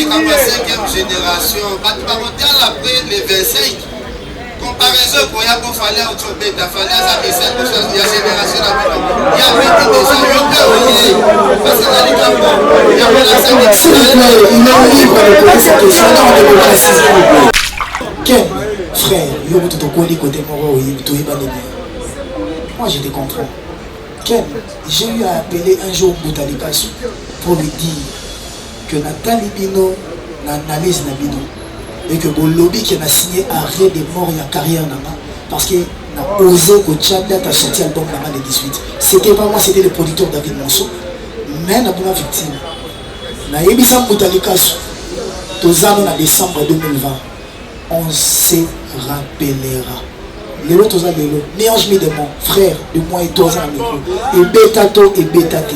la 5e génération. Après les 25. Comparaison pour y avoir fallu autre bête, fallait ça mais c'est pour ça il y a génération là. Il y a des gens qui ont parce que dans les camps, il y a la 5e. Il est libre de poser cette question dans la démocratie. Quel frère, yo tout au côté côté moro, tout est balayé. Moi je te comprends. Quel, j'ai eu à appeler un jour Boutalikasu pour lui dire que Nathalie Bino n'analyse la Bino. Et que le lobby qui a signé arrêt des morts et carrière parce qu'il a osé que Tchad a sorti l'album le 18. C'était pas moi, c'était le producteur David Monceau. Mais il a pas victime. Na Ebisa Boutalikasu, tous ans en décembre 2020, on se rappellera. Les autres tous ans de l'eau. Néange mis de mon frère, de moi et toi ans et Betato et Betate.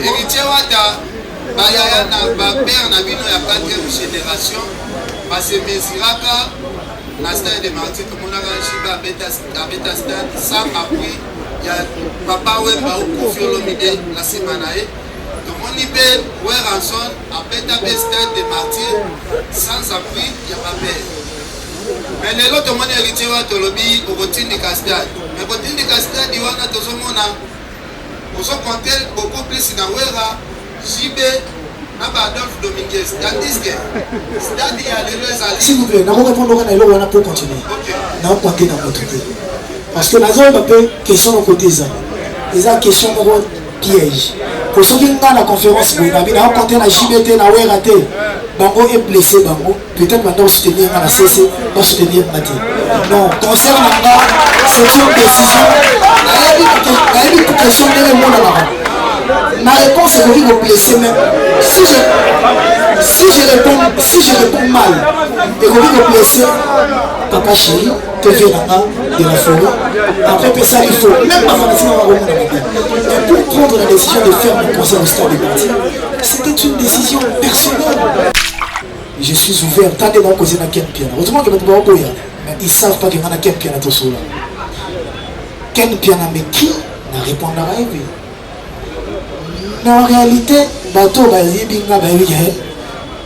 Héritier Wata. Bayaya na père na bino ya 4e génération parce que Mesiraka na stade de Martyr comme on a Shiba beta stade sans appui ya papa Wemba au Kofiolomide la semaine et donc on y peut ouais ranson à beta stade de Martyr sans appui ya papa mais les autres mon héritier wa tolobi au routine de stade mais routine de stade il wana tozomona ozo compter beaucoup plus na wera JB Adolphe Dominguez, tandis que stade y a les s'il vous plaît, nous répondons à l'eau pour continuer. Nous compter dans notre côté. Parce que la zone un peu question de côté ça. Les questions de piège. Pour ceux qui ont la conférence, vous avez compté la JBT, la WRAT. Bango est blessé, Bango. Peut-être maintenant soutenir la CC, va soutenir Mati. Non, concernant c'est une décision. Il y a une question de l'émotion. Ma réponse est que vous blessez même. Si je réponds mal et que vous blessez, papa chéri, te verra de la forêt. Après ça, il faut même pas faire mais pour prendre la décision de faire mon conseil au stade de parti, c'était une décision personnelle. Je suis ouvert, tant de causer dans quel piano. Heureusement que mais ils ne savent pas que dans quel piano tout cela. Quel piano, mais qui n'a répondu à la vie? En réalité, bateau va y binga ba y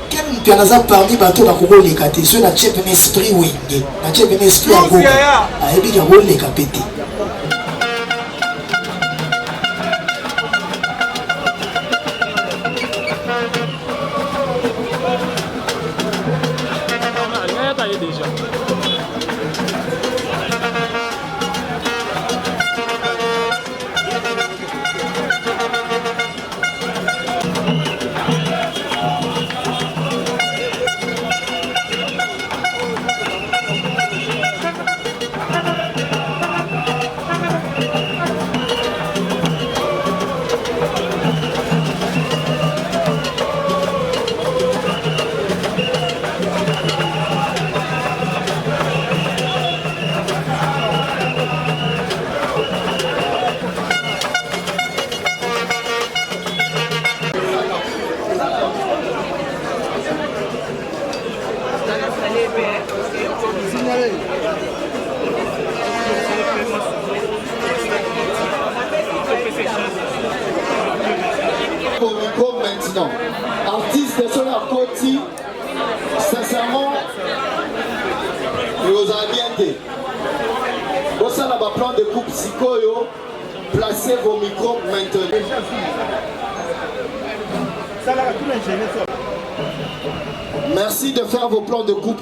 quel pianaza parmi bateau ba ko les katé ceux na chef un esprit wenge na chef un esprit à goût a ebi ka les kapete Maintenant, artiste sur la côte, sincèrement, vous avez bien été. Vous avez un plan de coupe psycho, placez vos micros maintenant. Merci de faire vos plans de coupe.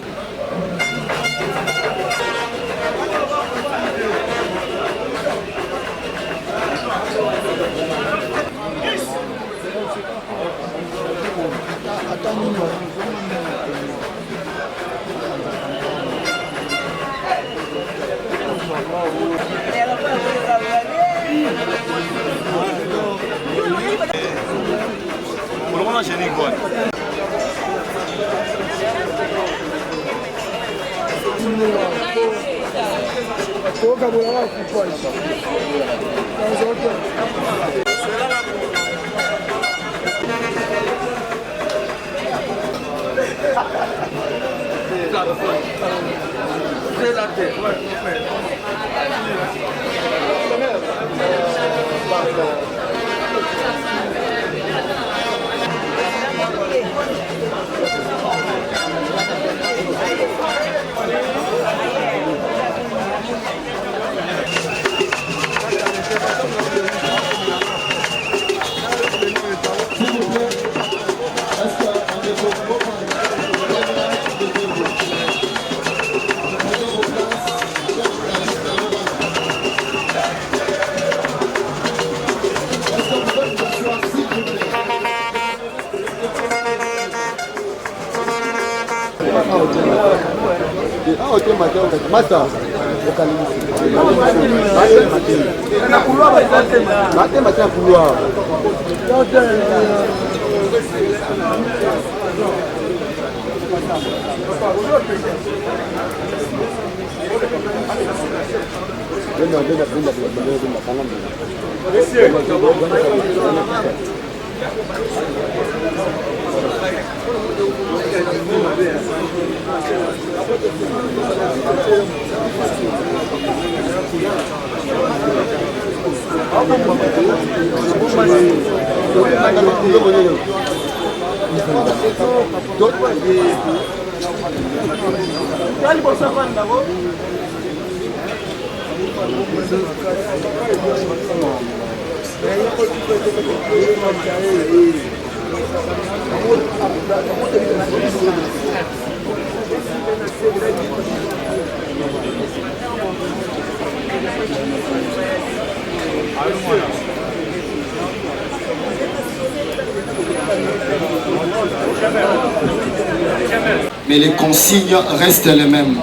Mais les consignes restent les mêmes.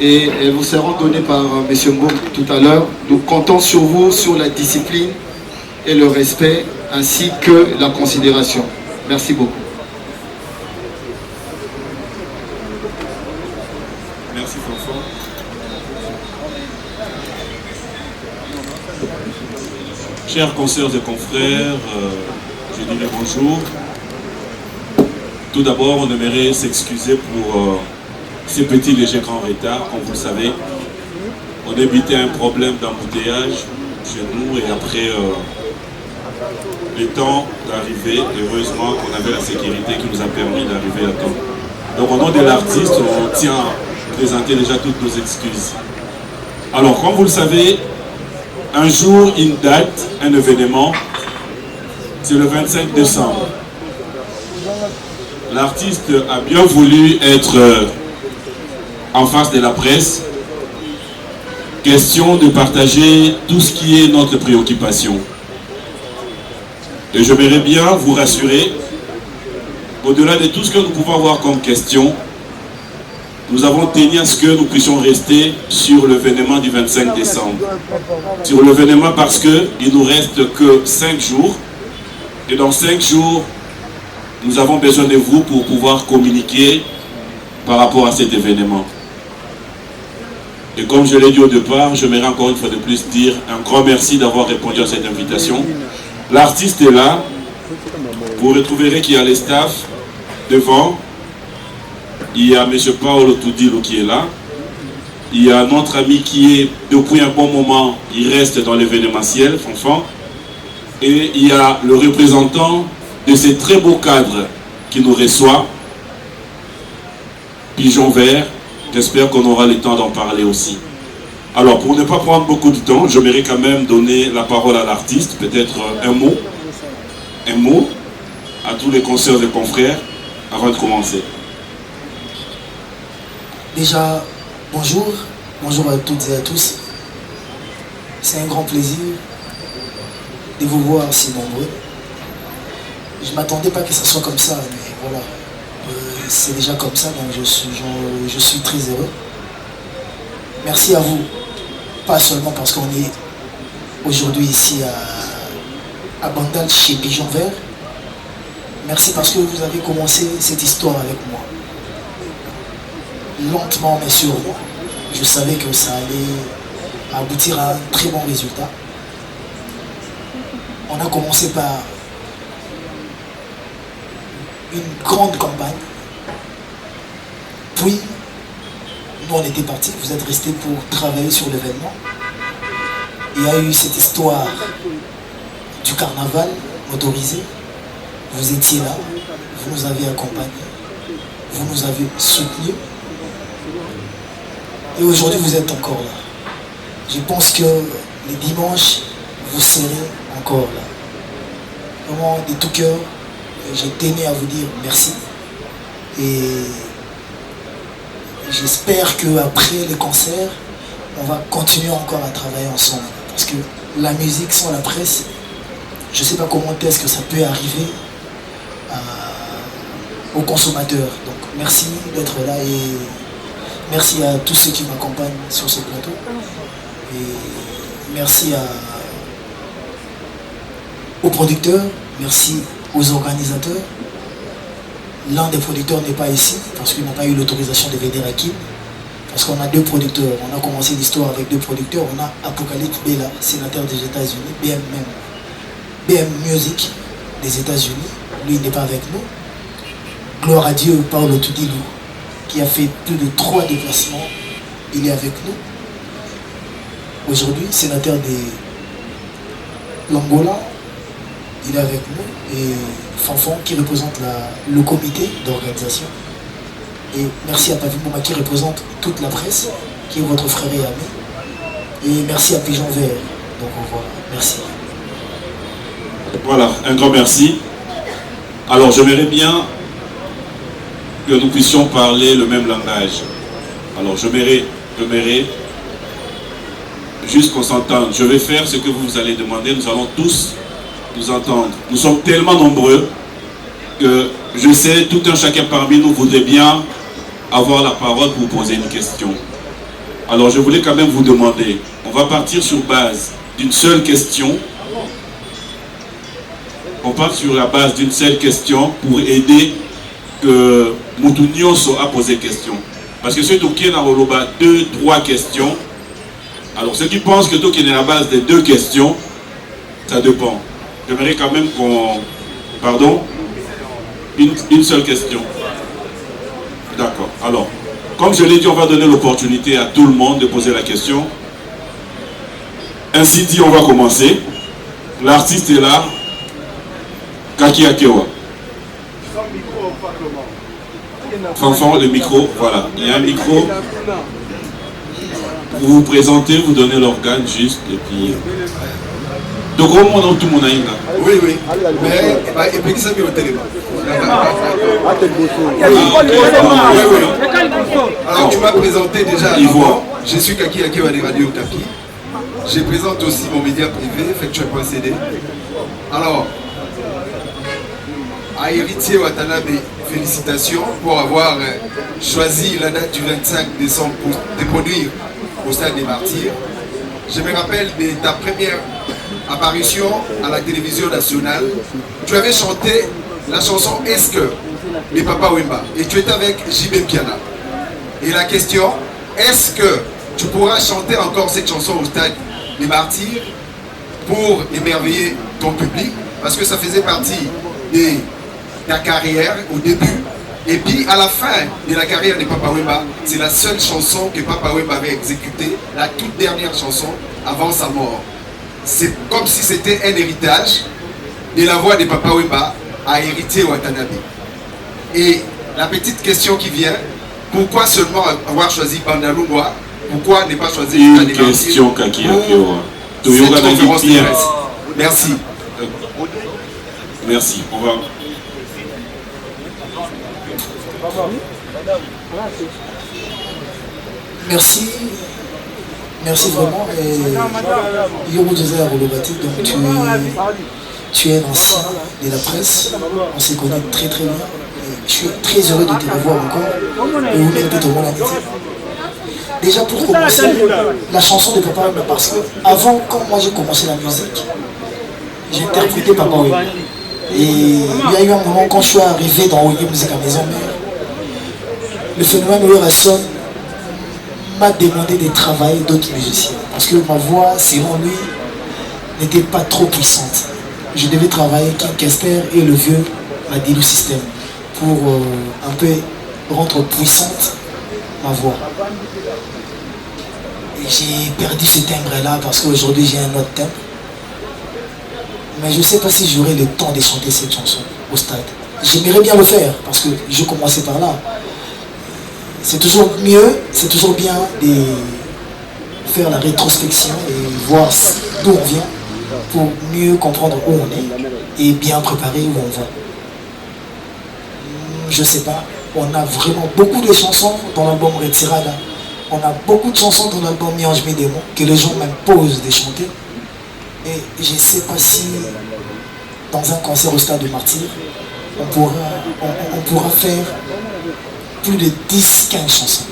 Et elles vous seront données par M. Mboum tout à l'heure. Nous comptons sur vous, sur la discipline et le respect, ainsi que la considération. Merci beaucoup. Merci François. Chers consoeurs et confrères, je dirais bonjour. Tout d'abord, on aimerait s'excuser pour ces petits légers grands retards. Comme vous le savez, on évitait un problème d'embouteillage chez nous et après le temps d'arriver, heureusement qu'on avait la sécurité qui nous a permis d'arriver à temps. Donc au nom de l'artiste, on tient à présenter déjà toutes nos excuses. Alors comme vous le savez, un jour, une date, un événement, c'est le 25 décembre. L'artiste a bien voulu être en face de la presse. Question de partager tout ce qui est notre préoccupation. Et j'aimerais bien vous rassurer, au-delà de tout ce que nous pouvons avoir comme question, nous avons tenu à ce que nous puissions rester sur l'événement du 25 décembre. Sur l'événement parce qu'il ne nous reste que 5 jours. Et dans 5 jours, nous avons besoin de vous pour pouvoir communiquer par rapport à cet événement. Et comme je l'ai dit au départ, j'aimerais encore une fois de plus dire un grand merci d'avoir répondu à cette invitation. L'artiste est là. Vous retrouverez qu'il y a les staffs devant. Il y a M. Paolo Tudilo qui est là. Il y a notre ami qui est, depuis un bon moment, il reste dans l'événementiel, Fanfan. Et il y a le représentant de ces très beaux cadres qui nous reçoit, Pigeon Vert. J'espère qu'on aura le temps d'en parler aussi. Alors, pour ne pas prendre beaucoup de temps, j'aimerais quand même donner la parole à l'artiste, peut-être un mot à tous les consoeurs et confrères avant de commencer. Déjà, bonjour à toutes et à tous. C'est un grand plaisir de vous voir si nombreux. Je ne m'attendais pas que ça soit comme ça, mais voilà. C'est déjà comme ça, donc je suis très heureux. Merci à vous, pas seulement parce qu'on est aujourd'hui ici à Bandal chez Pigeon Vert. Merci parce que vous avez commencé cette histoire avec moi. Lentement mais sûrement. Je savais que ça allait aboutir à un très bon résultat. On a commencé par une grande campagne. Puis, nous on était partis, vous êtes restés pour travailler sur l'événement. Il y a eu cette histoire du carnaval motorisé. Vous étiez là, vous nous avez accompagnés, vous nous avez soutenus. Et aujourd'hui, vous êtes encore là. Je pense que les dimanches, vous serez encore là. Vraiment, de tout cœur, je tenais à vous dire merci. Et j'espère qu'après les concerts, on va continuer encore à travailler ensemble. Parce que la musique sans la presse, je ne sais pas comment est-ce que ça peut arriver aux consommateurs. Donc merci d'être là et merci à tous ceux qui m'accompagnent sur ce plateau. Et merci aux producteurs, merci aux organisateurs. L'un des producteurs n'est pas ici parce qu'il n'a pas eu l'autorisation de venir à Kin. Parce qu'on a deux producteurs. On a commencé l'histoire avec deux producteurs. On a Apocalypse Bella, sénateur des États-Unis, BM Music des États-Unis. Lui, il n'est pas avec nous. Gloire à Dieu, Paolo Tudilou, qui a fait plus de 3 déplacements. Il est avec nous. Aujourd'hui, sénateur de l'Angola, il est avec nous. Et Fanfan, qui représente le comité d'organisation. Et merci à Pavi Mouma qui représente toute la presse, qui est votre frère et ami. Et merci à Pigeon Vert. Donc voilà, merci. Voilà, un grand merci. Alors j'aimerais bien que nous puissions parler le même langage. Alors j'aimerais juste qu'on s'entende. Je vais faire ce que vous allez demander, nous allons tous nous entendre. Nous sommes tellement nombreux que je sais, tout un chacun parmi nous voudrait bien avoir la parole pour vous poser une question. Alors je voulais quand même vous demander, on va partir sur base d'une seule question. On part sur la base d'une seule question pour aider que Moutounioso a posé question. Parce que ceux qui ont 2, 3 questions, alors ceux qui pensent que tout qui est à la base des 2 questions, ça dépend. J'aimerais quand même qu'on... Pardon? Une seule question. D'accord. Alors, comme je l'ai dit, on va donner l'opportunité à tout le monde de poser la question. Ainsi dit, on va commencer. L'artiste est là. Kaki Akewa. Fanfan, le micro, voilà. Il y a un micro. Vous vous présentez, vous donnez l'organe juste, et puis... Donc, au monde, tout le monde a une là. Oui, oui. Mais, et puis, ça vient au téléphone. Alors, tu m'as présenté déjà avant. Je suis Kaki Akewa des Radio Okapi. Je présente aussi mon média privé, Factuel.cd. Alors, à Héritier Watanabe, félicitations pour avoir choisi la date du 25 décembre pour te produire au Stade des Martyrs. Je me rappelle de ta première apparition à la télévision nationale. Tu avais chanté la chanson Est-ce que les Papa Wemba et tu étais avec JB Piana. Et la question, est-ce que tu pourras chanter encore cette chanson au Stade des Martyrs pour émerveiller ton public? Parce que ça faisait partie de ta carrière au début. Et puis à la fin de la carrière de Papa Wemba, c'est la seule chanson que Papa Wemba avait exécutée, la toute dernière chanson avant sa mort. C'est comme si c'était un héritage de la voix de Papa Wemba à Héritier Watanabe. Et la petite question qui vient, pourquoi seulement avoir choisi Bandalungwa? Pourquoi ne pas choisir une question Kaki Akewa. Merci. Merci. On va... Merci. Merci vraiment. Yoru Désert Olobati, donc tu es un ancien de la presse. On se connaît très très bien. Et je suis très heureux de te revoir encore. Et vous méritez ton bon amitié. Déjà pour commencer, la chanson de Papa Wemba, parce que avant, quand moi j'ai commencé la musique, j'ai interprété Papa Wemba. Et il y a eu un moment quand je suis arrivé dans Oye Musique à Maison Mère, le phénomène Oye m'a demandé de travailler d'autres musiciens. Parce que ma voix, selon lui, n'était pas trop puissante. Je devais travailler King Kester et le vieux Madilou System pour un peu rendre puissante ma voix. Et j'ai perdu ce timbre-là parce qu'aujourd'hui j'ai un autre timbre. Mais je ne sais pas si j'aurai le temps de chanter cette chanson au stade. J'aimerais bien le faire parce que je commençais par là. C'est toujours mieux, c'est toujours bien de faire la rétrospection et voir d'où on vient pour mieux comprendre où on est et bien préparer où on va. Je sais pas, on a vraiment beaucoup de chansons dans l'album Retirada. On a beaucoup de chansons dans l'album Miange Médémon que les gens m'imposent de chanter. Et je ne sais pas si dans un concert au Stade de Martyrs, on pourra faire plus de 10-15 chansons.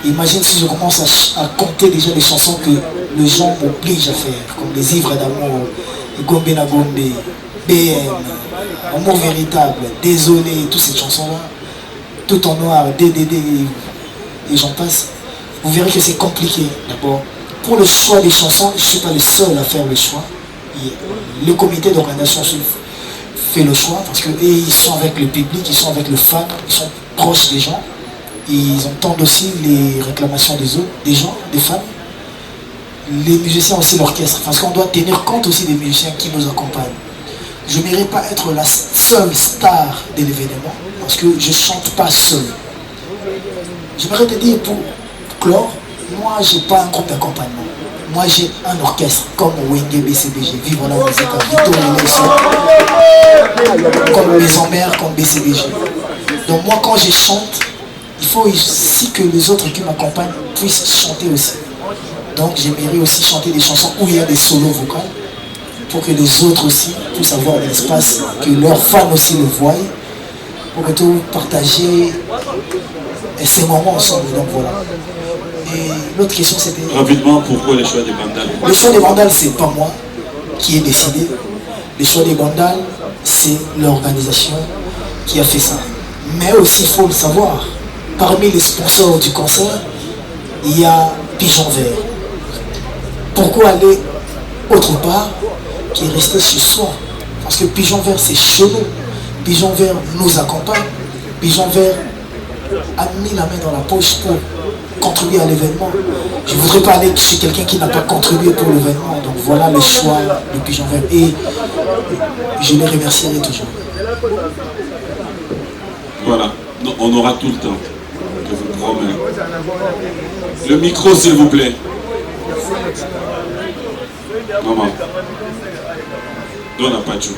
Imagine si je commence à compter déjà les chansons que les gens m'obligent à faire, comme Les Ivres d'amour, Gombe na Gombe, BM, Amour véritable, Désolé, toutes ces chansons-là, Tout en noir, DDD, et j'en passe. Vous verrez que c'est compliqué d'abord. Pour le choix des chansons, je ne suis pas le seul à faire le choix. Le comité d'organisation fait le choix parce qu'ils sont avec le public, ils sont avec le fan, ils sont proches des gens. Ils entendent aussi les réclamations des autres, des gens, des fans. Les musiciens aussi, l'orchestre, parce qu'on doit tenir compte aussi des musiciens qui nous accompagnent. Je n'aimerais pas être la seule star de l'événement parce que je ne chante pas seul. J'aimerais te dire pour clore, moi je n'ai pas un groupe d'accompagnement. Moi j'ai un orchestre comme Wenge BCBG, Vivre la musique à Vito et comme Maison Mère, comme BCBG. Donc moi quand je chante, il faut aussi que les autres qui m'accompagnent puissent chanter aussi. Donc j'aimerais aussi chanter des chansons où il y a des solos vocaux pour que les autres aussi puissent avoir de l'espace, que leurs fans aussi le voient, pour que tout partager ces moments ensemble. Donc voilà. Et l'autre question c'était... Rapidement, pourquoi les choix des Bandals? Le choix des Bandals, c'est pas moi qui ai décidé. Le choix des Bandals, c'est l'organisation qui a fait ça. Mais aussi, il faut le savoir, parmi les sponsors du concert, il y a Pigeon Vert. Pourquoi aller autre part qui est resté chez soi? Parce que Pigeon Vert, c'est chez nous. Pigeon Vert nous accompagne. Pigeon Vert a mis la main dans la poche pour contribuer à l'événement. Je ne voudrais pas aller chez quelqu'un qui n'a pas contribué pour l'événement. Donc voilà le choix de Pigeon Vert. Et je les remercierai toujours. Voilà, non, on aura tout le temps. Je vous promets. Le micro, s'il vous plaît. Maman. Donne à Pachou.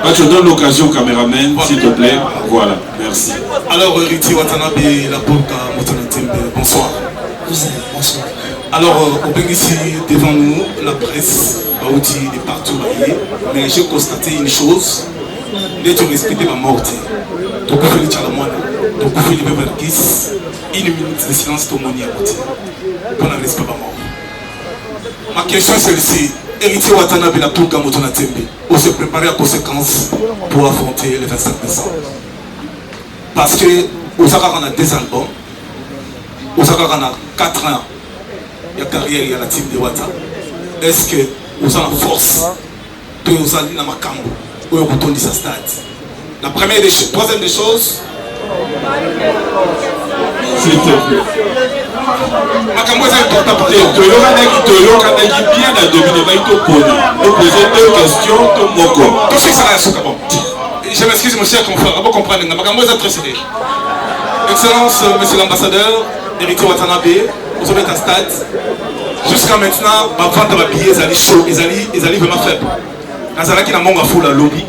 Pachou, donne l'occasion au caméraman, s'il te plaît. Voilà, merci. Alors, Riti Watanabe, la Polka, Motonatembe, bonsoir. Bonsoir. Alors, au ici devant nous, la presse, Baouti est partout marié, mais j'ai constaté une chose, d'être respecté ma mort. Donc, vous faites la moine, donc vous faites une minute de silence pour mon yamoti. Pour ne respect ma mort. Ma question est celle-ci. Héritier Watanabe, la Polka, Motonatembe, on se préparer à conséquence pour affronter le 25 décembre. Parce que, on a 2 albums, on a 4 ans. Il y a carrière, il y a la team de Wata. Est-ce que vous avez la force de vous aller dans ma cambo ou vous retournez sa stade? La première des choses, troisième des choses. S'il te plaît. Ma cambo est important. Tu as bien à dominer, il te poser 2 questions, ton moko. Tout ce qui s'arrête à ce bon. Je m'excuse, mon cher confrère, vous comprenez. Ma cambo est très sérieux. Excellence, monsieur l'ambassadeur, Héritier Watanabe, vous avez un stade. Jusqu'à maintenant, ma vente de billets, ils allaient chaud, ils allaient vraiment faible. Quand ils allaient dans mon gafou, la lobby,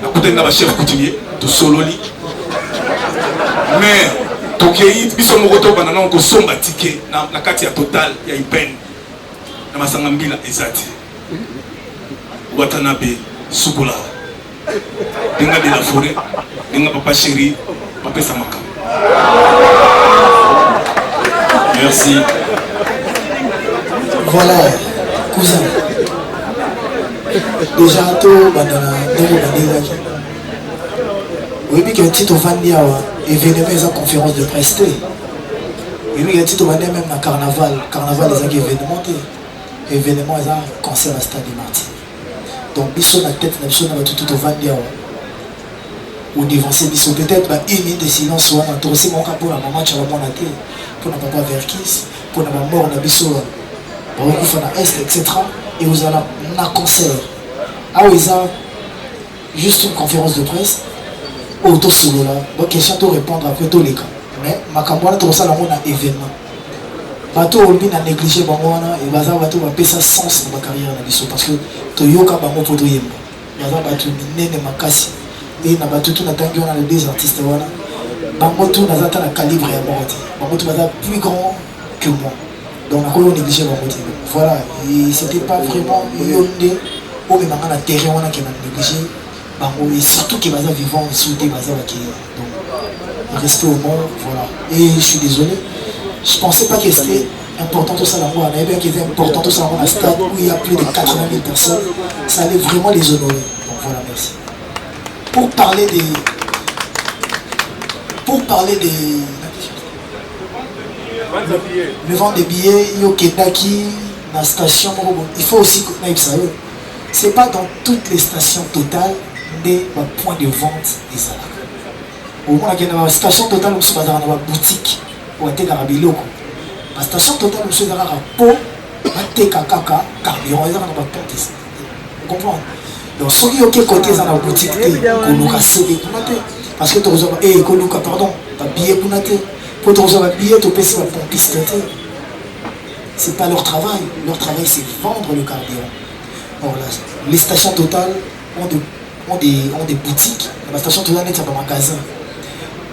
la côté de la chef coutumier, tout solo lit. Mais, tout qui est, ils sont mortos pendant qu'on somba ticket, la carte totale, il y a une peine. Dans ma sangambila, ezati. Watanabe, Soukoula. Dinga de la forêt, dinga papa chéri, papa Samaka. Merci. Voilà, cousin. Déjà, tout, oui, mais qu'il y a un titre au Vandia, événement, ils ont conférence de presse. Oui, mais il y a un titre au Vandia, même à Carnaval. Carnaval, ils ont événement. Événement, ils ont concert à Stade des Martyrs. Donc, Bissot, la tête, Bissot, on a tout au Vandia. Ou devant ces Bissot, peut-être, une minute de silence, on a aussi mon cap pour la maman, tu as la bonne tête, pour la papa Verkis, pour la mort, on a Bissot. Etc. Et vous allez un concert. Ah oui, ça, juste une conférence de presse. Auto solo là. Donc, question de répondre après tous les cas. Mais ma campagne, tout ça, là, on a événement. Bateau, on a négligé, et bateau, va payer ça sens dans ma carrière. Parce que Toyoka, bango pour toi. Il y a bateau, nene makasi. Et na bateau, tout n'a pas les 2 artistes. bango tout naza ta na calibre ya moko te bango tout baza plus grand que moi donc nakoki onéglige bango te voilà et c'était pas vraiment yo nde omemanga na terrain wana ke na néglige bango et surtout que baza vivant souté baza bake donc respect au monde voilà et je suis désolé je pensais pas que c'était important tout ça là on avait bien qu'il était important tout ça dans un stade où il y a plus de 80 000 personnes ça allait vraiment les honorer donc voilà merci pour parler des le vent des billets yo kendaki la station il faut aussi que c'est pas dans toutes les stations totales des points de vente des salariés au moins la station totale où c'est pas dans la boutique ou était dans la biloko la station totale où c'est dans la peau te kaka carburant dans la porte vous comprenez donc ceux qui ont côté dans la boutique koluka CD parce que tu as koluka pardon ta billet kunate pour te recevoir un billet tu peux se pompiste c'est pas leur travail c'est vendre le carburant. Alors là, les stations totales ont des boutiques la station totale est un magasin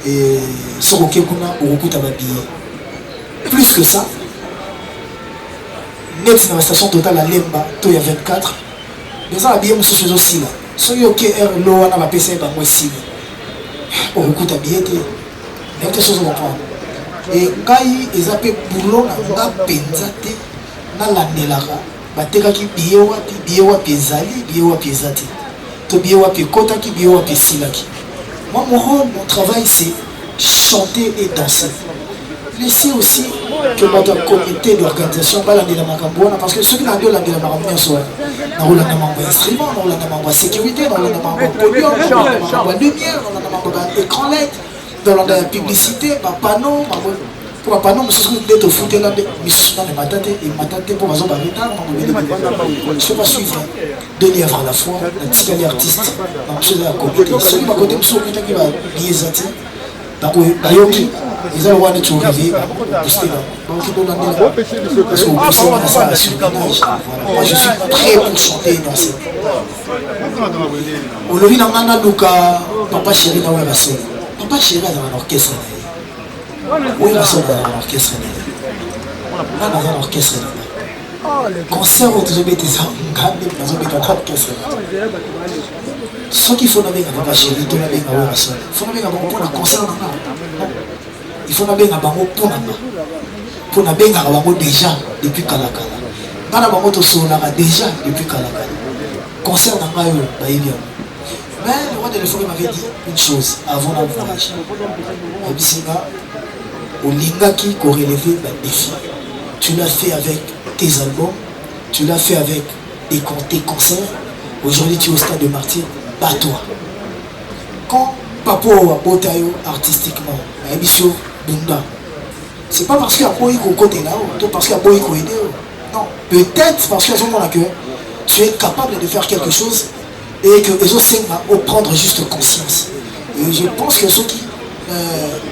et sur le Kekuna au recoute à billet plus que ça net dans la station totale à Lemba il y a 24 mais ça la billet monsieur aussi là ceux qui ont l'eau à la PC bah moi aussi au recoute à billet il y a des choses à comprendre et quand ils appellent boulot na penza te na landelaka batekaki billet wapi ezali billet wapi ezati to billet wapi kotaki billet wapi silaki moi mon travail c'est chanter et danser laissez aussi que notre comité d'organisation balandela makambo wana parce que ceux qui n'ont pas landela makambo nyonso na rolanda mambo instrument na rolanda mambo sécurité na rolanda mambo podium na rolanda mambo lumière na rolanda mambo écran LED dans la publicité panneau pour panneau je suis d'être foutu là mais souvent les matates et matates pour raison retard je peux pas suivre deux livres à la fois un petit artiste dans chose à côté celui à côté monsieur qui va bien zati donc bayoki ils ont droit de tout rêver booster là donc il doit aller parce que vous ça sur moi je suis prêt pour chanter et danser au levi na ngana luka papa chéri na wa basé papa chéri dans l'orchestre oui la sonne dans l'orchestre là dans l'orchestre concert où tu mets des engagés dans l'orchestre ce qu'il faut n'avoir papa chéri tout n'avoir na wa sonne faut n'avoir pour la concert il faut n'avoir bango pour n'avoir bango déjà depuis kalakala bana bango to sonaka déjà depuis kalakala concert na ngayo ba yebia. Mais le roi de l'Euphorie m'avait dit une chose avant l'envoyage. Abisinga, au Lingaki, qu'on relevait le défi. Tu l'as fait avec tes albums, tu l'as fait avec tes concerts. Aujourd'hui, tu es au stade de martyr, bats-toi. Quand Papo a botayo artistiquement, Abisio Bunda, c'est pas parce qu'il y a Boïko côté là-haut, parce qu'il y a Boïko aidé. Non, peut-être parce qu'à ce moment-là que tu es capable de faire quelque chose. Et que les autres vont prendre juste conscience. Et je pense que ceux qui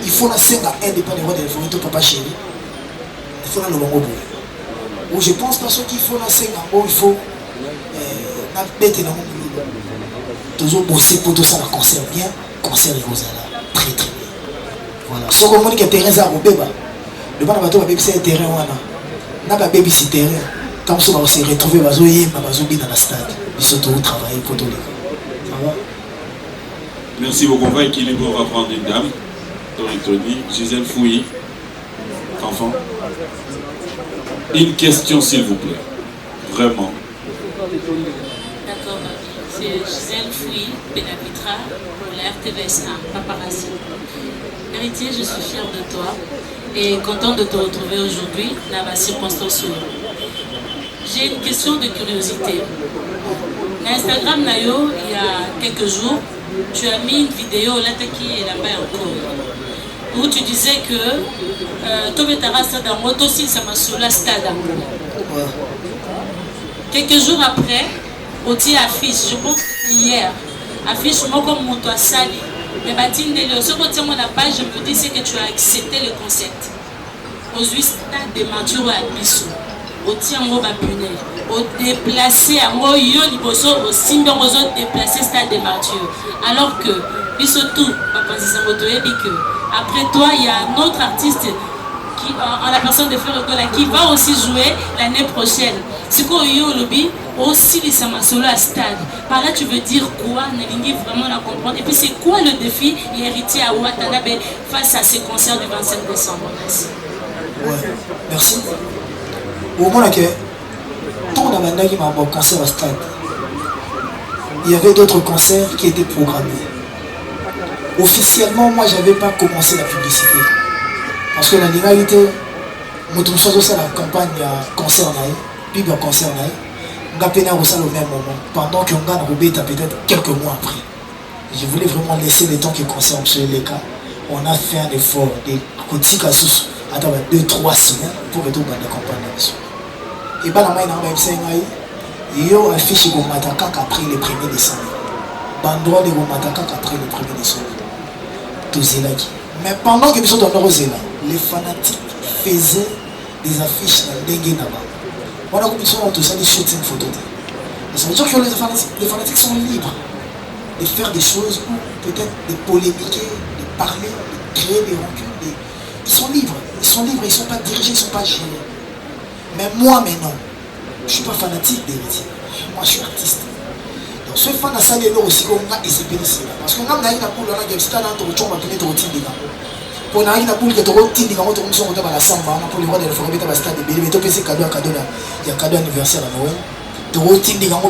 il faut la scène indépendamment de l'Euphorie, papa chéri, il faut la longue ou je pense pas ceux qui font la scène il faut la bête et la toujours bosser pour tout ça, la concert bien, concert et là très très bien. Voilà. Ce qu'on dit que Teresa Robeba, le ban bateau va baby c'est terrain n'a pas baby c'est terrain. Quand on va se retrouver dans la stade, ils sont au travail pour tout le monde. Merci beaucoup. On va équilibrer, on va prendre une dame. Tony, Gisèle Fouilly, enfant. Une question s'il vous plaît. Vraiment. D'accord. C'est Gisèle Fouilly, Pénapitra, pour la RTVS 1, Paparazzi. Héritier, je suis fière de toi et content de te retrouver aujourd'hui dans la circonstance. J'ai une question de curiosité. Sur Instagram, Nayo, il y a quelques jours, tu as mis une vidéo là qui est là-bas encore, où tu disais que Tometara Stade en moto, si ça m'a sous la stade. Quelques jours après, on dit affiche, je pense hier, affiche moi comme mon toit sali. Mais Batine Delio, ce que tu as mon page, je me dis c'est que tu as accepté le concept. Aux 8 stades de Maturo à Bissou. Au tien au bapuné, au déplacé à moi yo liboso au simba aux autres déplacé stade de martyrs. Alors que biso tout papa c'est moto ebi que Après toi, il y a un autre artiste qui, en la personne de Frère Okola, qui va aussi jouer l'année prochaine. C'est quoi au lobby aussi les Samasolo à stade. Par là, tu veux dire quoi? Nalingi vraiment la comprendre. Et puis, c'est quoi le défi et héritier à Ouattanabe face à ces concerts du 25 décembre? Merci. Ouais, merci. Au moment que tant on a un concert à stade, il y avait d'autres concerts qui étaient programmés. Officiellement, moi, je n'avais pas commencé la publicité. Parce que la légalité, nous sommes ça la campagne concert, puis le concert, on a peine au même moment. Pendant qu'on gagne Robert, peut-être quelques mois après. Je voulais vraiment laisser le temps qui concerne les cas. On a fait un effort, des critiques à 2-3 semaines pour que tout le monde accompagne. Et bien, il y a une affiche qui après le 1er décembre. Bandroit de Gomataka après le 1er décembre. Tout Zélaki. Mais pendant que nous sommes dans Rosela, les fanatiques faisaient des affiches dans le Dengue Naba. On a commencé à tout ça, des shootings photos. Ça veut dire que les fanatiques sont libres de faire des choses, peut-être de polémiquer, de parler, de créer des rancunes. Ils sont libres, ils ne sont pas dirigés, ils ne sont pas gérés. Mais moi maintenant, je ne suis pas fanatique d'héritier. Moi je suis artiste. Donc ce fan a salé l'eau aussi, on a essayé ici. Parce qu'on a une boule, on a une stade, on a une boule, on a une boule qui est au titre, on a une boule, la samba, on a pour les rois de la forêt, on a un stade de Bélé, mais tout c'est cadeau à cadeau là. Il y a cadeau anniversaire à Noël. Tu as un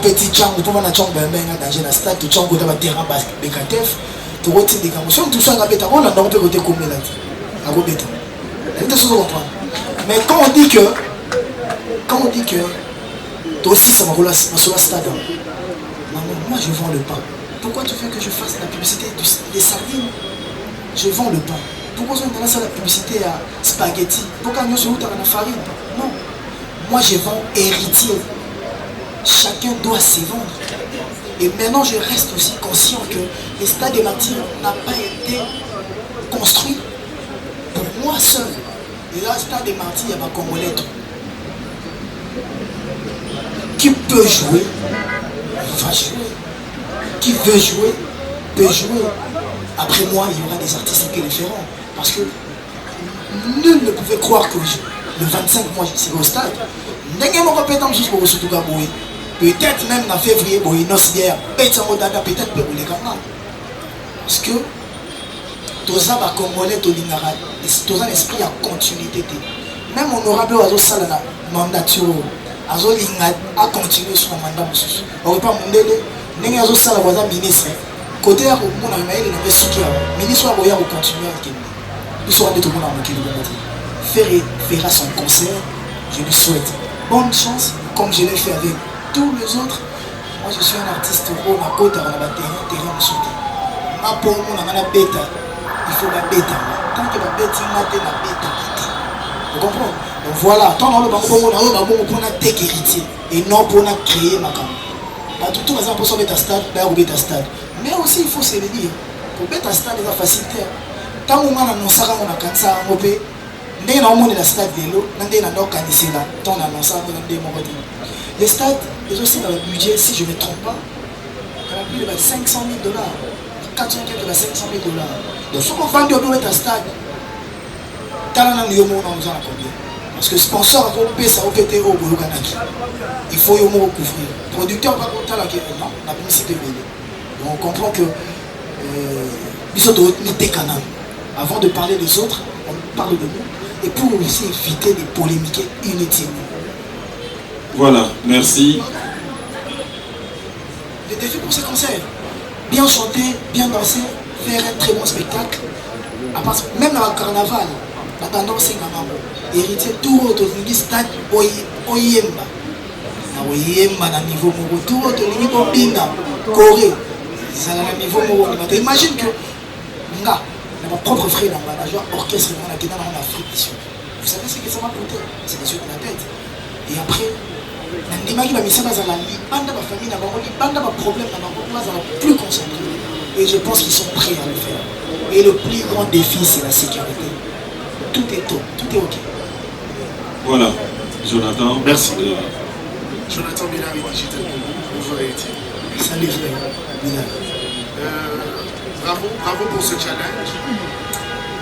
petit champ, tu as un champ dans un stade, tu as un terrain BKTF, tu as un petit champ. Si on touche à la bête, on a un peu de côté là. À la bête. Mais quand on dit que toi aussi ça m'a relancé sur le stade. Moi je vends le pain. Pourquoi tu veux que je fasse la publicité des sardines? Je vends le pain. Pourquoi on intéresse à la publicité à spaghetti? Pourquoi nous sommes dans la farine? Non. Moi je vends héritier. Chacun doit se vendre. Et maintenant je reste aussi conscient que le stade de Martyrs n'a pas été construit pour moi seul. Et là, le stade de Martyrs, il y a ma Congolais. Qui peut jouer, va jouer. Qui veut jouer, peut jouer. Après moi, il y aura des artistes qui le feront. Parce que nul ne pouvait croire que le 25, moi, je serai au stade. Peut-être même en février, peut-être pour les camarades. Parce que tous les Congolais, tous les esprits à continuité. Même honorable Oiseau Salana, mandature. A continuer sur le mandat. On ne peut pas demander les ministre. Côté à mon ministre va continuer à il sera de tout le monde fera son concert. Je lui souhaite bonne chance, comme je l'ai fait avec tous les autres. Moi je suis un artiste au Makota, on a terrain de sauter. Ma pour moi, on a la bêta. Il faut la bêta. Tant que la bêta, il y a la bêta. Vous comprenez? Donc voilà, tant dans le banc, on a des héritiers et non pour créer ma campagne. Tout le monde pour mettre un stade, un stade. Mais aussi il faut se le dire, pour mettre un stade, il va faciliter. Tant qu'on a annoncé qu'on a cancer à Mopé, nous avons le stade de l'eau, nous avons organisé là, tant on a annoncé qu'on a des moments. Les stades, ils ont aussi dans le budget, si je ne me trompe pas, il y a plus de 500 000 $, 400 000 $, 500 000 $. Donc si on vend un stade, parce que sponsor a coupé ça au PT au Bologanaki. Il faut y recouvrir. Producteur va compter la non, la publicité de on comprend que avant de parler des autres, on parle de nous. Et pour aussi éviter de polémiquer inutilement. Voilà, merci. Le défi pour ces concerts, bien chanter, bien danser, faire un très bon spectacle. Même dans le carnaval, la tendance est maman. Héritier tout autre stade oyemba. Oyemba na niveau moko tout autre niveau binga Corée. Ça na niveau moko. Imagine que nga ma propre frère dans la joie orchestre dans la guitare en Afrique ici. Vous savez ce que ça va coûter? C'est les yeux de la tête. Et après l'image va mission dans la vie, banda ma famille n'a pas banda ma problème n'a pas plus concentré. Et je pense qu'ils sont prêts à le faire. Et le plus grand défi c'est la sécurité. Tout est top, tout est ok. Voilà, Jonathan. Merci. Jonathan Binari Digital. Bonjour Héritier. Salut frère. Bravo pour ce challenge.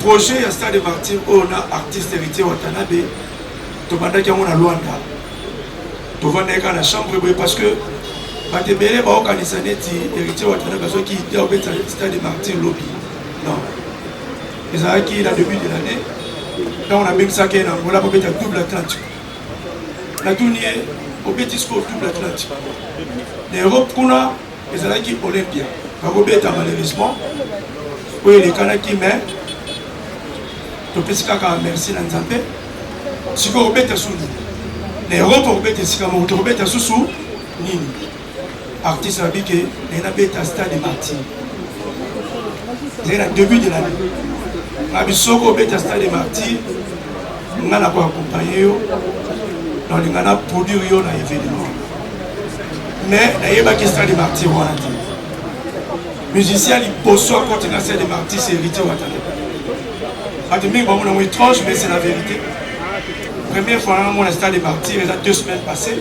projet ya Stade des Martyrs on a artiste héritier Watanabe tobandaki yango na Luanda tovandaka na chambre parce que batebele baokanisa neti héritier Watanabe soki ite obeta Stade des Martyrs lobby non ezalaki na début de l'année donc on a bengisaki na Angola bobeta double Atlantique na tunie obeti siko double Atlantique na Europe kuna ezalaki Olympia bakobeta malheureusement oyo elekanaki mais topesi kaka merci na Nzambe sikoyo kobeta su na Europe kobeta esika moko tokobeta susu nini artiste abike na beta Stade des Martyrs c'est na début de l'année na bisoko kobeta Stade des Martyrs nga na koaccompagner yo na linga na produire yo na événement mais nayebaki Stade des Martyrs wana te musicien liboso akoti na Stade des Martyrs c'est héritier Watanabe bato mingi bango nango étrange mais c'est la vérité. Première fois mon Stade des Martyrs il y a 2 semaines passées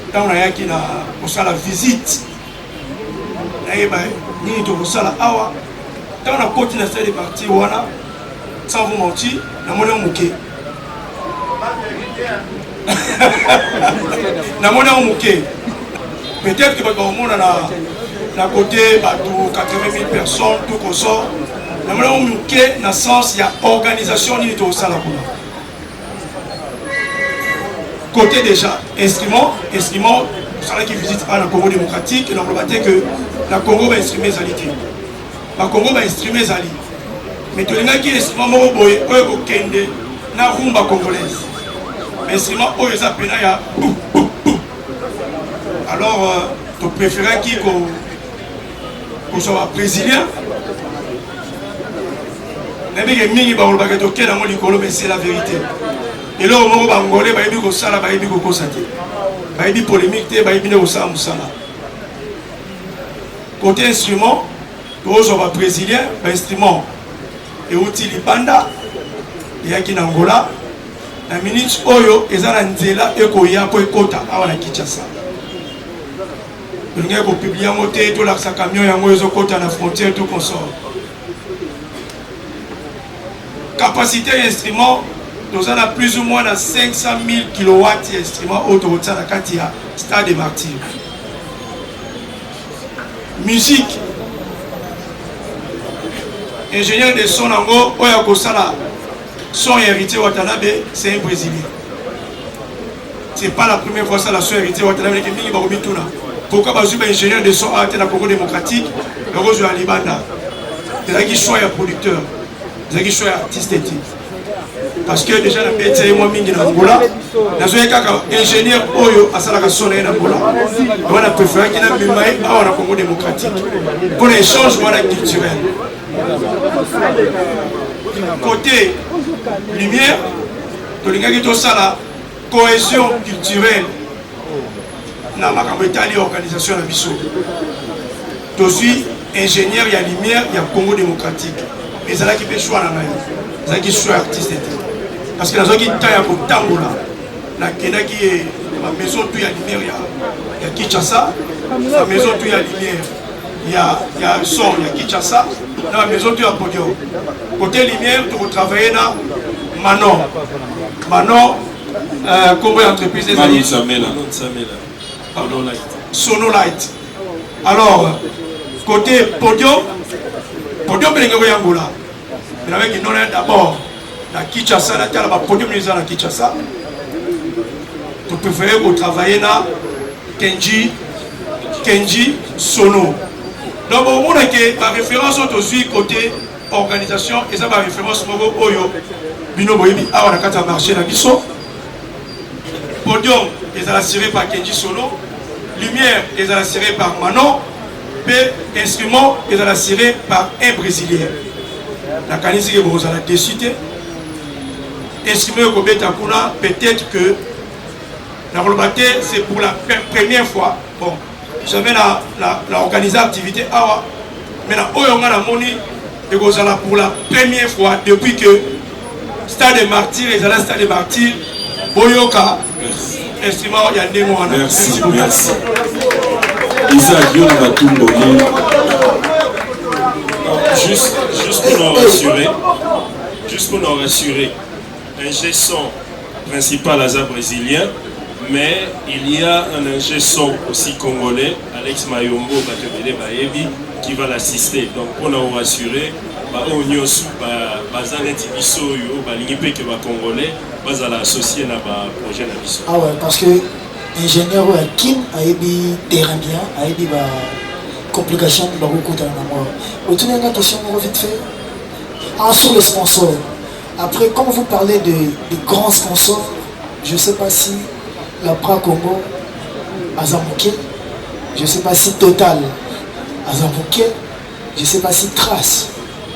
ntango nayaki na kosala visite nayeba nini tokosala awa ntango nakoti na Stade des Martyrs wana sans vous mentir namoni moke namoni moke peut-être que bato bakomona na côté bato 80 000 personnes tout consort namoni moke na sens ya organisation nini tokosala kuna côté déjà instrument ça qui visite pas le Congo démocratique et on va dire que la Congo va instrumer zalité la Congo va instrumer zali mais tout le monde qui instrument moko boy oyo kende na rumba congolaise instrument oyo za pena ya alors tu préférais qui qu'on soit brésilien mais que mingi ba olobaka to kena mo likolo mais c'est la vérité. Et là, on va angolais, on va dire que ça, on va dire que ça, on va dire polémique, on va dire que ça, côté instrument, on va brésilien, instrument et outil libanda, il y a qui n'angola, la minute oyo, ils ont un zéla et koya pour kota, à la Kinshasa. Donc, il y a un publié un moté, tout là, ça camion, il y a un kota à la frontière, tout consort. Capacité instrument. Nous avons plus ou moins 500 000 kW d'instruments autour de la Stade des Martyrs. Musique. Ingénieur de son ango, Oya Kosala, son héritier Watanabe, c'est un Brésilien. Ce n'est pas la première fois que la son héritier Watanabe qui est venu. Pourquoi parce que ingénieur de son art dans le Congo démocratique, le rose de Libanda. Il a qui choix producteur, il a qui choix artiste et parce que déjà la métier moi mingi na Angola na zoé kaka ingénieur oyo asalaka sonné na Angola on a préféré qu'il na bimai à na Congo démocratique pour l'échange voilà culturel côté lumière to lingaki to sala cohésion culturelle na makambo etali organisation na biso to suis ingénieur ya lumière ya Congo démocratique mais ça là qui peut choisir na ngai ça qui choisir artiste parce que la zone qui taille à Kotambola, la Kenaki est la maison tout y a lumière, il y a Kinshasa, la maison tout y a lumière, il y a son, il y a Kinshasa, la maison tout y a podium. Côté lumière, tu vas travailler dans Manon, comment entreprise des amis Sonolight. Alors, côté podium, c'est Angola. Mais avec une d'abord. La Kinshasa, la terre, la podium à Kinshasa. Tu préfères travailler là, Kenji Sono. Donc, au monde que la référence aussi côté organisation, et ça va référence au Oyo, Bino Boyebi, à la carte à marché, la Bisso. Podium, ils sont assurés par Kenji Sono. Lumière, ils sont assurés par Manon. Et instrument, ils sont assurés par un Brésilien. La canisse que vous allez décider. Instrument peut-être que la Rolbate, c'est pour la première fois. Bon, j'avais organisé l'activité. Mais la Moni, et pour la première fois depuis que Stade des Martyrs et les Stade des Martyrs, Boyoka, instrument, il y a des mois. Merci, merci. Isaac Yon Batumboli. juste pour nous rassurer, un son principal à brésilien, mais il y a un ingé son aussi congolais, Alex Mayombo, qui va l'assister. Donc pour nous rassurer, congolais associé à projet. Ah ouais, parce que l'ingénieur Kim a dit terrain bien, a dit complication de beaucoup de moi. Vous tenez la question vite fait. Ah, sur les sponsors. Après, quand vous parlez des grands sponsors, je ne sais pas si la Bra Congo Azamouké, je ne sais pas si Total Azamouké, je ne sais pas si Trace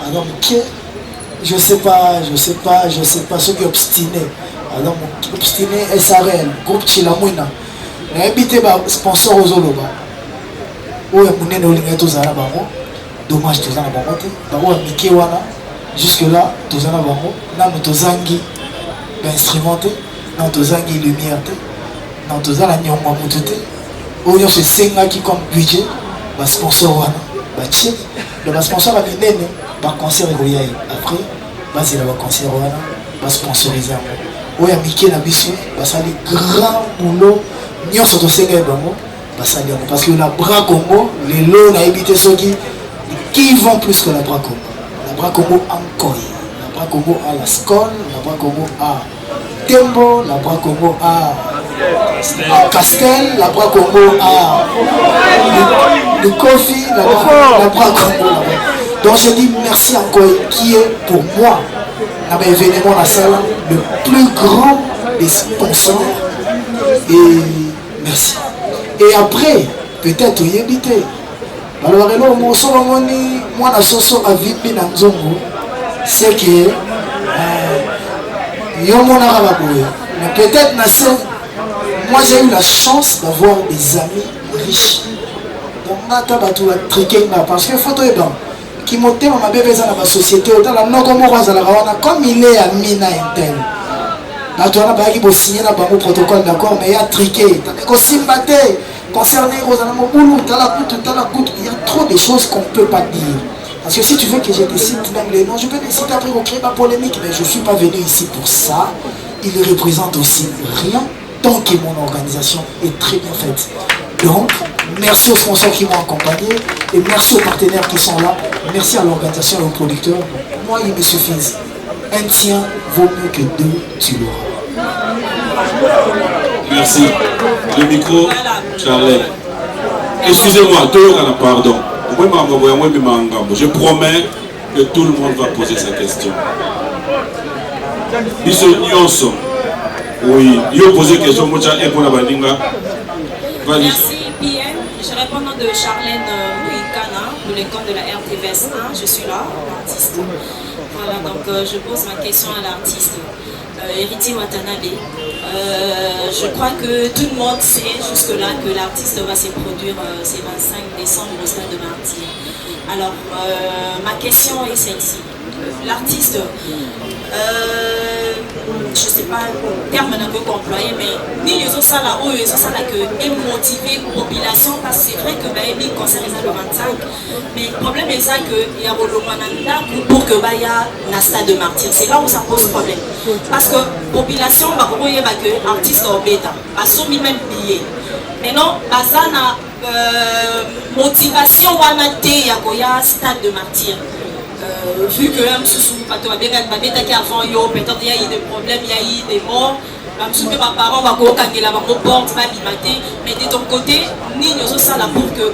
Azamouké, je ne sais pas ceux qui sont obstinés. Obstiné SRL, groupe Chilamouina. Mais habité par sponsor aux Oloba. Où est mon nez tous à la barre. Dommage, tous à la barre. Où est Mickey Wana. Jusque-là, tous à la barre. Là, nous tous anguilles instrumentés. Nous tous anguilles lumière. Nous tous à la nyonga moutouté. Où il y a ce senga qui comme budget. Le sponsor Wana. Le sponsor a des nènes. Par concert et après, c'est le concert Wana. Va sponsoriser. Oui, Mickey n'a pas ça les grands boulots, nous sommes tous les parce que la Bra Congo, les lots n'a évité ceux qui vont plus que la Bra Congo. La Bra Congo encore, la Bra Congo a la Skol, la Bra Congo a Tembo, la Bra Congo a Castel, la Bra Congo a le Kofi, la Bra Congo. Donc je dis merci encore qui est pour moi. Un événement la salle, le plus grand des sponsors. Et merci. Et après, peut-être y habiter. Alors, moi, la soso à Vipi Nanzongo, c'est que mais peut-être, moi j'ai eu la chance d'avoir des amis riches. Donc, parce que photo est bon. Qui monte ma bébé dans la société, comme il est à Mina Intel. Là, tu as signé un protocole d'accord, mais il y a triqué. Concerné il y a trop de choses qu'on ne peut pas dire. Parce que si tu veux que je te cite même les noms, je peux te citer après pour créer ma polémique, mais je ne suis pas venu ici pour ça. Il ne représente aussi rien tant que mon organisation est très bien faite. Donc, merci aux sponsors qui m'ont accompagné et merci aux partenaires qui sont là. Merci à l'organisation et aux producteurs. Moi, ils me suffisent. Un tien vaut mieux que deux, tu l'auras. Merci. Le micro, Charlène. Excusez-moi, pardon. Je promets que tout le monde va poser sa question. Oui, il pose une question. Merci, PM. Je réponds au nom de Charlène Mouikana pour les comptes de la RTVS 1. Je suis là, l'artiste. Voilà, donc je pose ma question à l'artiste. Héritier Watanabe. Je crois que tout le monde sait jusque-là que l'artiste va se produire ce 25 décembre au Stade de Martyr. Alors, ma question est celle-ci. L'artiste, je ne sais pas le terme qu'on employer, mais ni les autres salles que motiver la population, parce que c'est vrai que les concerts sont le 25, mais le problème est ça qu'il y a pour que y a un stade de martyr. C'est là où ça pose problème. Parce que la population va voir que l'artiste est en bêta, a soumis même billet. Maintenant, il y a motivation à un stade de martyr. Vu que avant, peut-être il y a eu des problèmes, il y a eu des morts, mes parents vont porte, mais de ton côté, nous sommes là pour que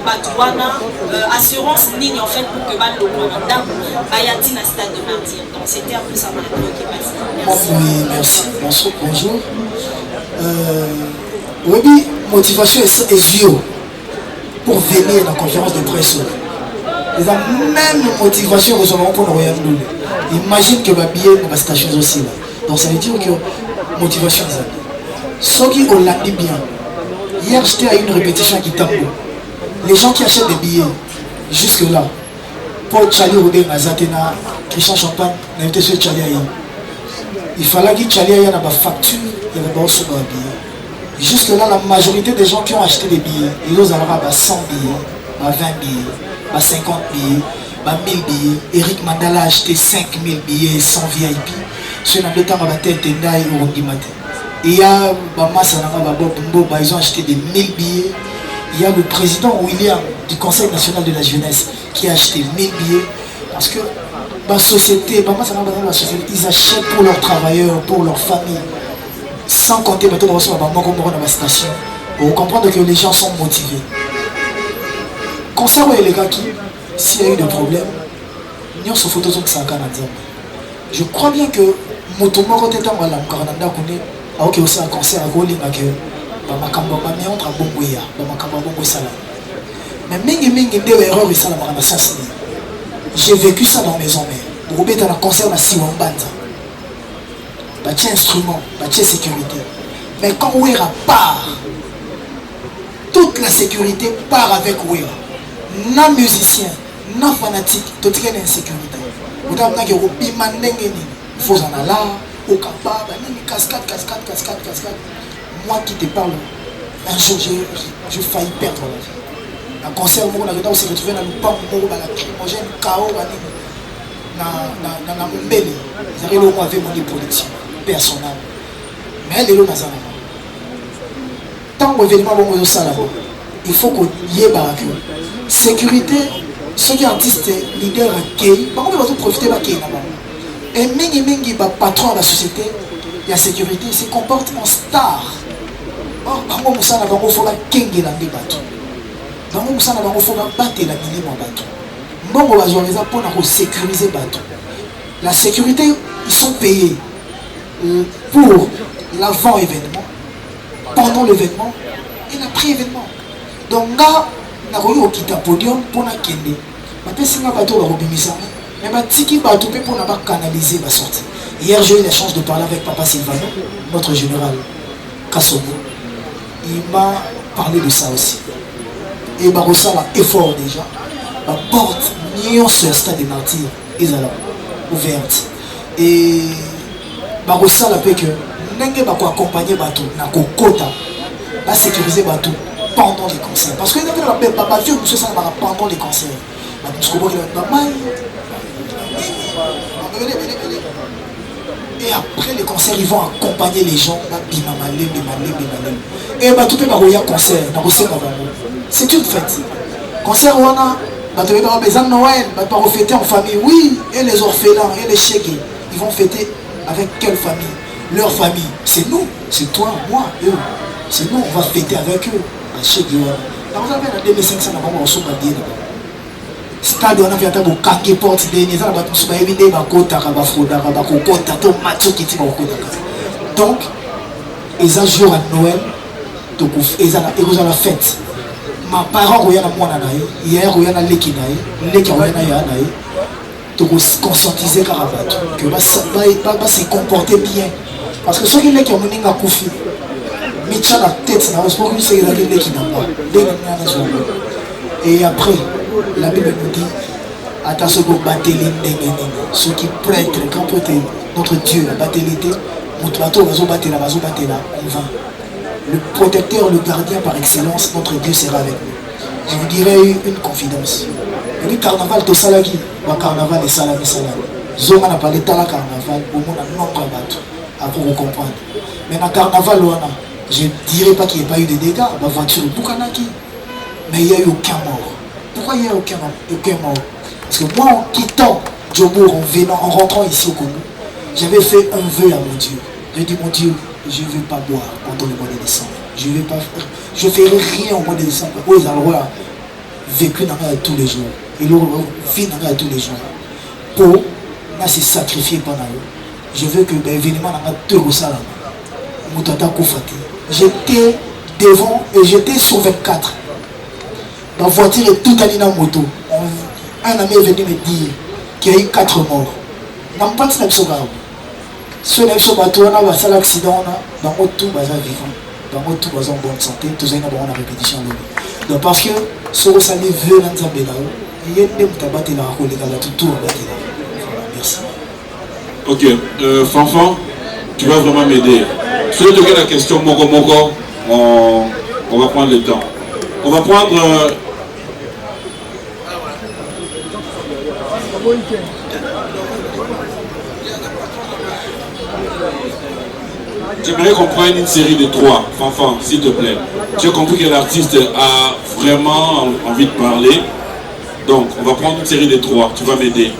assurance en fait pour que il y ait un stade de martyr. Donc c'était un peu ça ma préoccupation. Oui, merci. Bonjour. Oui, motivation est zéro pour venir à la conférence de presse. Ils ont même motivation pour nous regarder. Imagine que ma billet dans la station aussi. Donc ça veut dire que motivation est là. Ceux qui ont l'année bien. Hier j'étais à une répétition qui tape. Les gens qui achètent des billets jusque là. Paul Charlie Robert Nazatena, Christian Champagne, n'invité sur Charlie Aïe. Il fallait que Charlie Aïe ait une facture, il y avait pas aussi de billets. Jusque là, la majorité des gens qui ont acheté des billets, ils ont à 100 billets, à 20 billets, à 50 billets. 1000 billets. Eric Mandala a acheté 5000 billets sans VIP. Ce n'a pas de temps à battre Tenda et Urungimate. Il y a ils ont acheté des 1000 billets. Il y a le président William du Conseil national de la jeunesse qui a acheté 1000 billets. Parce que la société, ils achètent pour leurs travailleurs, pour leurs familles. Sans compter maintenant sur la station. Pour comprendre que les gens sont motivés. Concernant les gars qui, s'il y a eu des problèmes, nous avons photo de ça. Je crois bien que Motomoro était en Malam, Karananda Kone, a aussi un concert à Goling à Gueux, Bamakamba, entre Bongoya, Bamakamba Bongo Salam. Mais Mingi de erreur et Salam à la sens. J'ai vécu ça dans mes hommes. Pour vous mettre un concert à Siwambanda. Bâti instrument, bâti sécurité. Mais quand Ouera part, toute la sécurité part avec Ouera. Na musicien, na fanatique, tout est en insécurité. Vous avez dit que vous avez faut en aller là, au capable, cascade. Moi qui te parle, un jour j'ai failli perdre la vie. Un concert, on s'est retrouvé dans le parc, on a lacrymogène, chaos, dans mon belly. Ils avaient l'eau avec mon production personnelle. Mais elle est là dans la tant que l'événement est là, il faut qu'on y ait la sécurité. Ceux qui artistes, leaders, accueillent, par contre, ils vont profiter de la et Mingi, patron de la société, il y a sécurité, il se comporte en star. Or, quand on s'en a il faut la kengue dans des bateaux. Quand on s'en a il faut la battre la minimum en bateau. Non, on va jouer pour sécuriser les bateaux. La sécurité, ils sont payés pour l'avant-événement, pendant l'événement et l'après-événement. Donc là, on a eu un podium pour la kende. Maintenant, si on a un bateau, on a mais Tiki Batou pour n'a pas canaliser ma sortie. Hier, j'ai eu la chance de parler avec Papa Silvano, notre général Kassogo. Il m'a parlé de ça aussi. Et Barossa a effort déjà. La porte, million sur le stade des martyrs, ils sont ouverte. Et Barossa a fait que n'engagez pas accompagner Batou, n'a qu'au quota, pas sécuriser Batou pendant les concerts. Parce que il y a des Papa Dieu, nous sommes pendant les concerts. Et après les concerts, ils vont accompagner les gens. Et tout le monde concert. C'est une fête. Concert, on a besoin de Noël, on va fêter en famille. Oui, et les orphelins, et les chégués, ils vont fêter avec quelle famille? Leur famille. C'est nous, c'est toi, moi, eux. C'est nous, on va fêter avec eux. Dans 2500, on va stade on a fait un kange porte des nez ba tout ba éviter ba kota ba froda ba kokota to match qui ti ba kota. Donc ils ont jour à Noël donc ils ont la fête. Ma parent oya na mwana na hier oya na leki na leki oya na ya na to conscientiser karabato que va se comporter bien parce que ceux qui leki oninga kufi micha la tête na parce que c'est la leki na ba et après la Bible nous dit attention pour battre les ceux qui prêtres quand notre Dieu la battelité notre bateau va battre là on va le protecteur le gardien par excellence notre Dieu sera avec nous. Je vous dirai une confidence le carnaval to salagi le carnaval est salami zoma n'a pas l'état la carnaval au monde a nombre de bateaux après vous comprendre mais dans le carnaval je ne dirais pas qu'il n'y ait pas eu de dégâts ma voiture mais il n'y a eu aucun mort. Pourquoi il n'y a aucun mort? Parce que moi, en quittant Djobour, en rentrant ici au Congo, j'avais fait un vœu à mon Dieu. J'ai dit, mon Dieu, je ne vais pas boire pendant le mois de décembre. Je ne ferai rien au mois de décembre. Eux, ils ont vécu dans la tous les jours. Ils ont vécu dans la tous les jours. Pour se sacrifier pendant eux. Je veux que l'événement dans tout le salon. J'étais devant et j'étais sur 24. Ma voiture est toute allée dans la moto. Un ami est venu me dire qu'il y a eu 4 morts. Je n'ai pas de ce gars. Si on a eu un accident, on a tout vivant. On a tout en bonne santé. Tout ça, on a répétition. Donc parce que si on s'en est vu dans le Zambéla, il y a des gens qui ont battu la roue, les gars, tout merci. Ok, Fanfan, tu vas vraiment m'aider. Si tu as la question, on va prendre le temps. On va prendre... J'aimerais qu'on prenne une série de 3, Fanfan, s'il te plaît. J'ai compris que l'artiste a vraiment envie de parler. Donc, on va prendre une série de 3. Tu vas m'aider.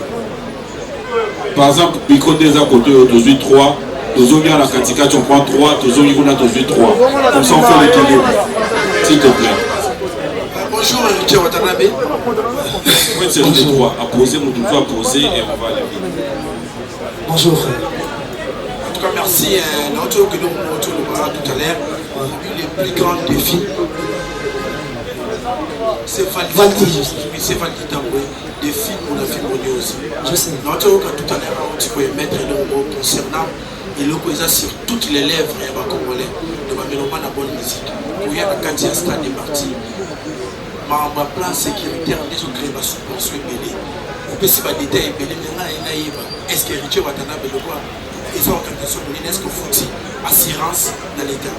Par exemple, Pico des à côté, Tozu 3. Tozu bien la Katika, tu prends 3. Tozu Yuna, Tozu 3. Comme ça, on fait l'équilibre. S'il te plaît. Bonjour, Richard Watanabe. Une série de 3. À poser, mon tour à poser et on va aller vite. Bonjour, frère. En tout cas, merci. Notre que nous tout à l'heure, le plus grand défi, c'est Valdi. C'est Valdi Tamboué. Des films, on a filmé aussi. Je sais. Notre que tout à l'heure, tu peux mettre nos mots concernant et le cosa sur toutes les lèvres et ma congolais de ma mélomane à bonne musique. Pour y avoir 4 stades des parties. Ma plan sécuritaire, des autres créés, ma soupense est belé. On peut se battre des détails, belé, est-ce que Richard Watanabe le voit? Ils ont organisation de l'UNESCO foutu assurance dans l'État.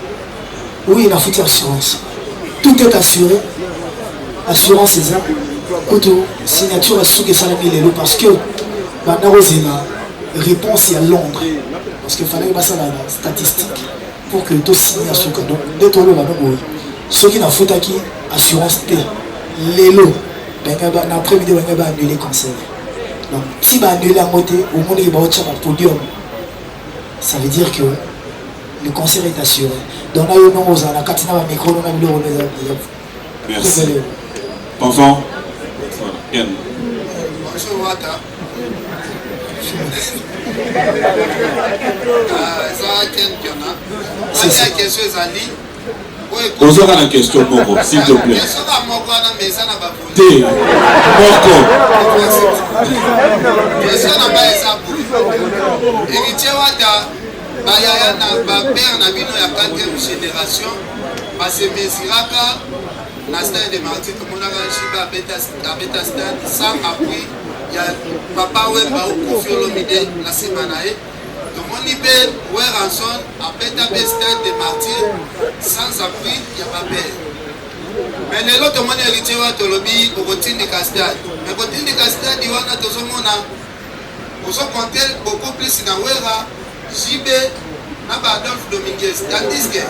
Oui, la foutu assurance. Tout est assuré. Assurance, c'est ça. Koto, signature à Souké Salami Lelo parce que Banarozena, réponse à Londres. Parce qu'il fallait passer la statistique pour que tout signe à Souké. Donc, dès que l'on a ceux qui n'ont foutu qui assurance T. Lelo, l'après-midi, on va annuler le cancer. Donc, si on va annuler la moitié, au moins il va au podium. Ça veut dire que le concert est assuré. Donc là, il y a un katina micro, on a mis le. Merci. Enfant. Ken. Bonjour, Wata. Ça, Ken Kiona. C'est ça. La question est Ali. Posez la question, Moko, s'il te plaît. Question à Moko, on a mis ça dans la boule. T. Moko. Question à Maïsa Boule. Héritier Wata. Bayaya na père na bino ya 4e génération parce que Mesiraka na stade de Martyr comme on a Shiba beta stade sans appui ya papa Wemba au Kofi Olomide na semana e donc on y peut ouais ranson a beta stade de Martyr sans appui ya papa mais les autres mon héritier wa tolobi au Tindika stade mais au Tindika stade il wana tozomona ozo compter beaucoup plus na wera JB Adolphe Dominguez, tandis que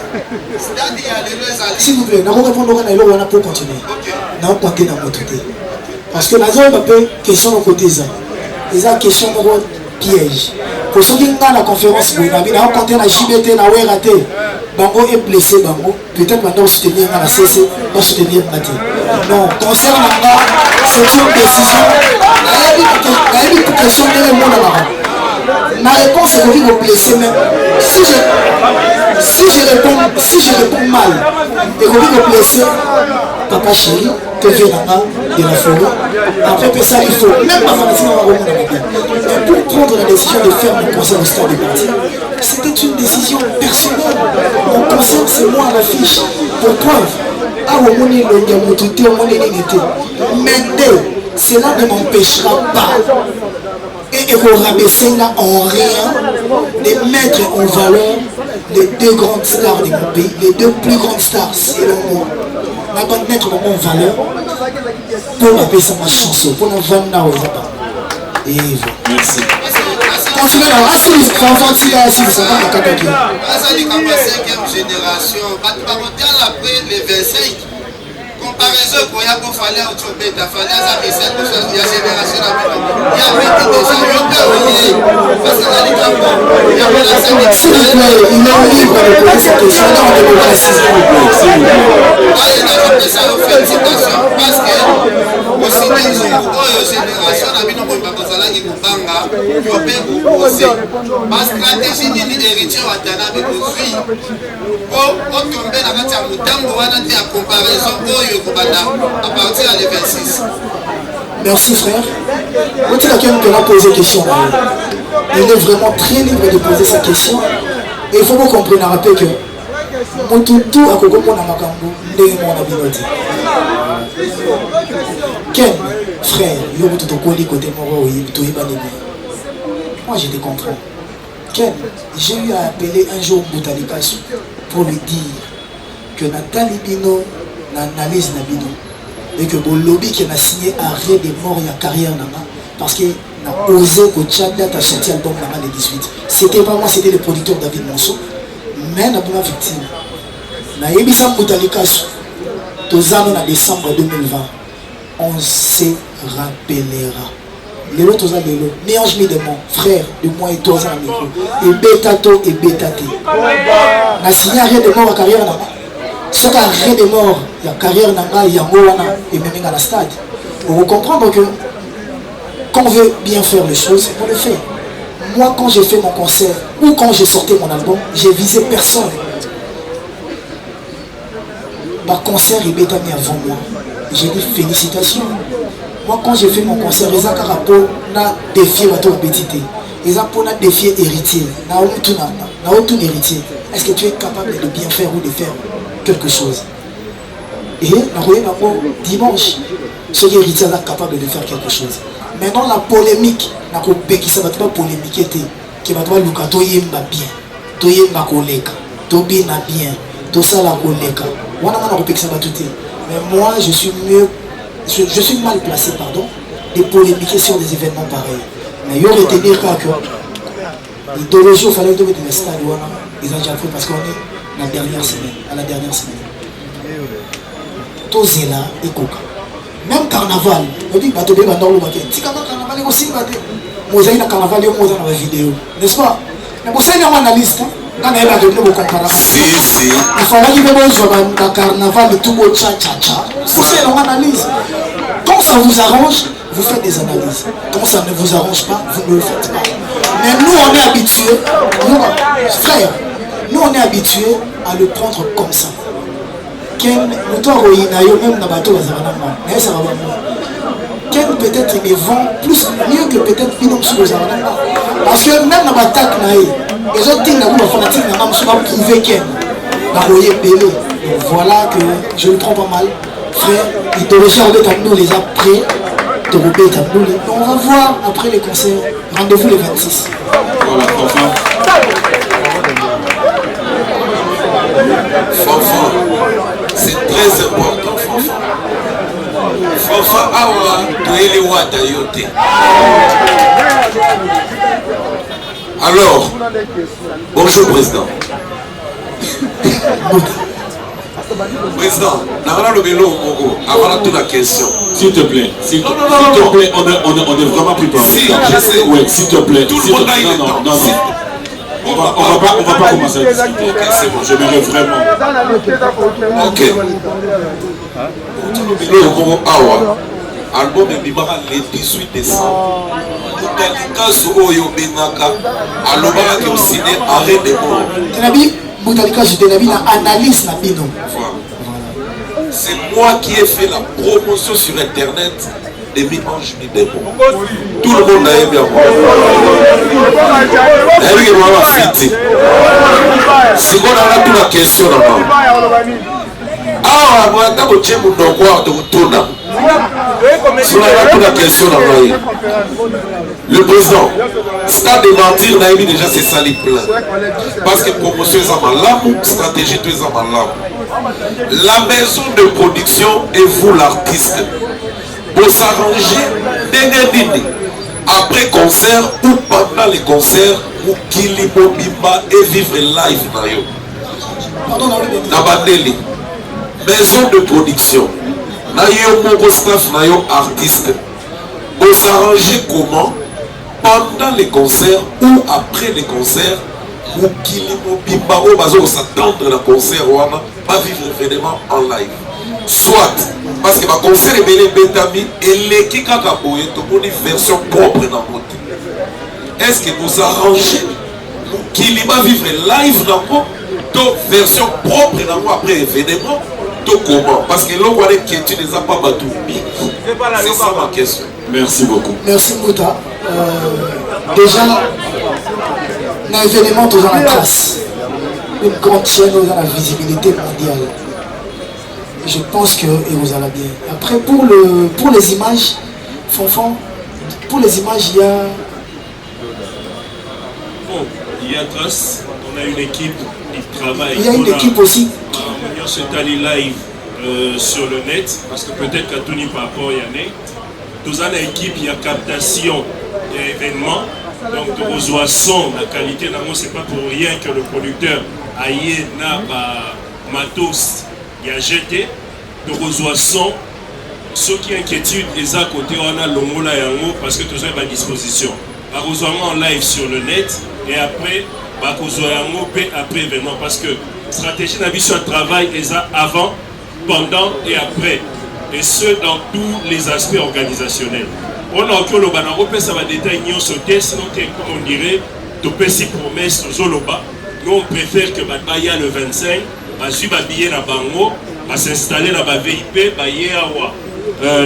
stade ya lelo ezali. S'il vous plaît, nous répondons à la pour continuer. Nous compter dans notre côté. Parce que la zone un peu question de côté ça. Les question de piège. Pour ceux qui ont la conférence, vous avez compté la JBT, la WRAT. Bango est blessé, Bango. Peut-être maintenant soutenir la CC, pas soutenir Mati. Non, concernant c'est une décision. Il y a une question de monde là-bas. Ma réponse est que vous blessez même. Si je réponds mal et que vous blessez, papa chéri, te viendra de la forêt. Après ça, il faut même pas faire mais pour prendre la décision de faire mon concert au stade de parti, c'était une décision personnelle. Mon concert, c'est moi à l'affiche. Pour preuve, mais cela ne m'empêchera pas. Et vous rabaissez là en rien de mettre en valeur les 2 grandes stars de mon pays, les 2 plus grandes stars, selon moi. On va mettre en valeur pour appeler ça ma chanson, pour nous vendre aux appâts. Et voilà. Merci. Continuez là, assise, enfant, assise, ça va à 4 ans. Ça dit qu'en 5e génération, après les 25. Comparaison pour y avoir fallu au Tchobé, il fallait à la génération il y a déjà parce que il y a s'il vous plaît, il est libre de poser cette question dans la démocratie. Ça nous félicitations parce que aussi des génération la vie nous peut pas qui kubanga ma stratégie ni héritier Watanabe kozui pour tomber na kati ya mutambo wana te ya comparaison oyo kobanda à partir de 26. Merci frère. Quand il y a quelqu'un qui a posé question, il est vraiment très libre de poser sa question. Et il faut que vous compreniez, rappelez que mon toutou a coco mon amakambo, ndenge mon abinoti. Ken, frère, yo tout au côté moro, moi je te comprends. Ken, j'ai eu à appeler un jour Boutalikasu pour lui dire que Nathalie Bino n'analyse Nabino et que mon lobby qui a signé arrêt de mort et carrière parce que a osé que Tchad a sorti l'album le 18. C'était pas moi, c'était le producteur David Monceau. Mais n'a pas victime. Na Ebisa Moutalikasu, tous ans en décembre 2020, on se rappellera. Les autres ans de l'eau, mélange de mon frère, de moi et toi ans de l'eau, et bétato et bétaté. Na signé rien de mort à carrière n'a pas. Ce qui a rien de mort, la carrière n'a pas, il y a Moana et même à la stade. Vous comprenez que quand on veut bien faire les choses, on le fait. Moi, quand j'ai fait mon concert ou quand j'ai sorti mon album, j'ai visé personne. Ma concert est bêta mis avant moi. J'ai dit félicitations. Moi, quand j'ai fait mon concert, les Akarapo n'a défié ma tour bétité. Les Akarapo n'a défié héritier. N'a aucun héritier. Est-ce que tu es capable de bien faire ou de faire quelque chose? Et dimanche, ce héritier est capable de faire quelque chose. Maintenant, la polémique, n'a pas polémique, qui va devoir Luka, toyemba bien, toyemba koleka, tobina bien, tout ça la koleka. Mais moi, je suis mieux, je suis mal placé, pardon, de polémiquer sur des événements pareils. Mais il y aurait été dire que l'idéologie, il fallait que le stade, ils ont déjà fait parce qu'on est la dernière semaine, à la dernière semaine. Tout c'est là, et coca. Même carnaval, on dit que tu vas dans le baquet. Si carnaval est aussi, moi j'ai un carnaval, moi j'ai une vidéo, n'est-ce pas? Mais vous savez, il y a une analyste, quand il y a une comparaison. Il fallait qu'il y ait un carnaval, tout le tcha-tcha-tcha. Vous savez, il y a une analyse. Quand ça vous arrange, vous faites des analyses. Quand ça ne vous arrange pas, vous ne le faites pas. Mais nous, on est habitués, frère, nous on est habitués à le prendre comme ça. Ken peut-être il me vend plus mieux que peut-être Binom sur les Aranama. Parce que même dans l'attaque, les autres things dans le fanatique, ils n'ont pas prouvé Ken. Voilà que je le prends pas mal. Frère, l'idéologie avec nous les a prêts. On va voir après les concerts. Rendez-vous le 26. Voilà, enfin. Fanfan, c'est très important, Fanfan. Fanfan, awa, toyeli wata yote. Alors, bonjour Président. Président, avant toute la question. S'il te plaît, s'il te plaît, on est vraiment plus parlé. Si, je sais. Oui, s'il te plaît. Tout le monde a eu le temps. Non. On va pas commencer à discuter. Ok, c'est bon. J'aimerais vraiment. Ok. Album de Bibara le 18 décembre. Boutalikasu Oyo Benaka. Alobara qui au ciné arrêt de mort. Boutalikasu de la vie, analyse la bino. C'est moi qui ai fait la promotion sur internet de Mi-Ange Mi-Démon. Tout le monde a aimé moi. C'est qu'on a toute la question là-bas. Ah, moi, t'as beau dire mon devoir de retourner. Si on a toute la question là-bas. Le président, stade de mentir, n'a déjà c'est sali plein. Parce que promotion est en malam, stratégie est en malam. La maison de production et vous l'artiste. Pour s'arranger, après concert ou pendant les concerts, ou Kili Bobimba et vivre live. Nabandeli, maison de production, nayo mon staff, nayo artiste. Pour s'arranger comment? Pendant les concerts ou après les concerts, ou Kili Bobimba ou bazo s'attendre le concert ou pas vivre événement en live. Soit parce que ma concert est belé bétami et l'équipe kakaboye tout une version propre dans votre. Est-ce que vous arrangez qu'il va vivre live dans votre version propre dans moi après événement tout comment? Parce que l'on voit que tu ne les as pas battu. C'est ça ma question. Merci beaucoup. Merci Mouta. Déjà, l'événement toujours la trace. Une grande chaîne dans la visibilité mondiale. Je pense que vous allez bien. Après, pour les images, Fanfan, pour les images, il y a... Bon, il y a Trace, on a une équipe qui travaille. Il y a une équipe aussi. On s'est allé live sur le net, parce que peut-être qu'à Tony Papo, il y en a. Nous avons une équipe qui a captation et événements. Donc, tu reçois son, la qualité d'amont, c'est pas pour rien que le producteur aïe na matos il a jeté. Tu reçois son. Ceux qui inquiétude, les à côté, on a l'homo là et en haut parce que tout ça est à disposition. Par en live sur le net et après, après événement. Parce que stratégie n'a vu sur le travail, les a avant, pendant et après. Et ce, dans tous les aspects organisationnels. On a encore le banano, ça va détailler, sinon, comme on dirait, tu peux s'y promesses aux Zoloba. Nous, on préfère que Baya le 25, Basu Babillet na Bango, va s'installer dans la VIP, Bayawa.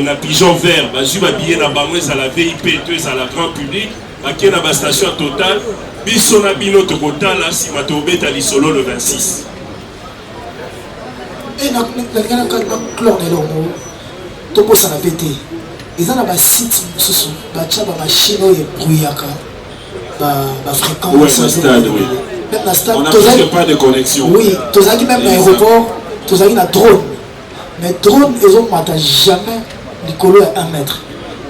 Na pigeon vert, Basu Babillet na Bango, c'est la VIP, c'est la grand public, qui est dans la station totale, Bissona Bino Tokotala, si Matobe Talisolo le 26. Et dans le cas de Topo Sanapete, ils ont un site, une machine qui bruyaka, une fréquence. Oui, un stade, oui. Même dans stade, on n'a pas de connexion. Oui, tu as même l'aéroport, tu as un drone. Mais drone, ils ont jamais Nicolas à 1 mètre.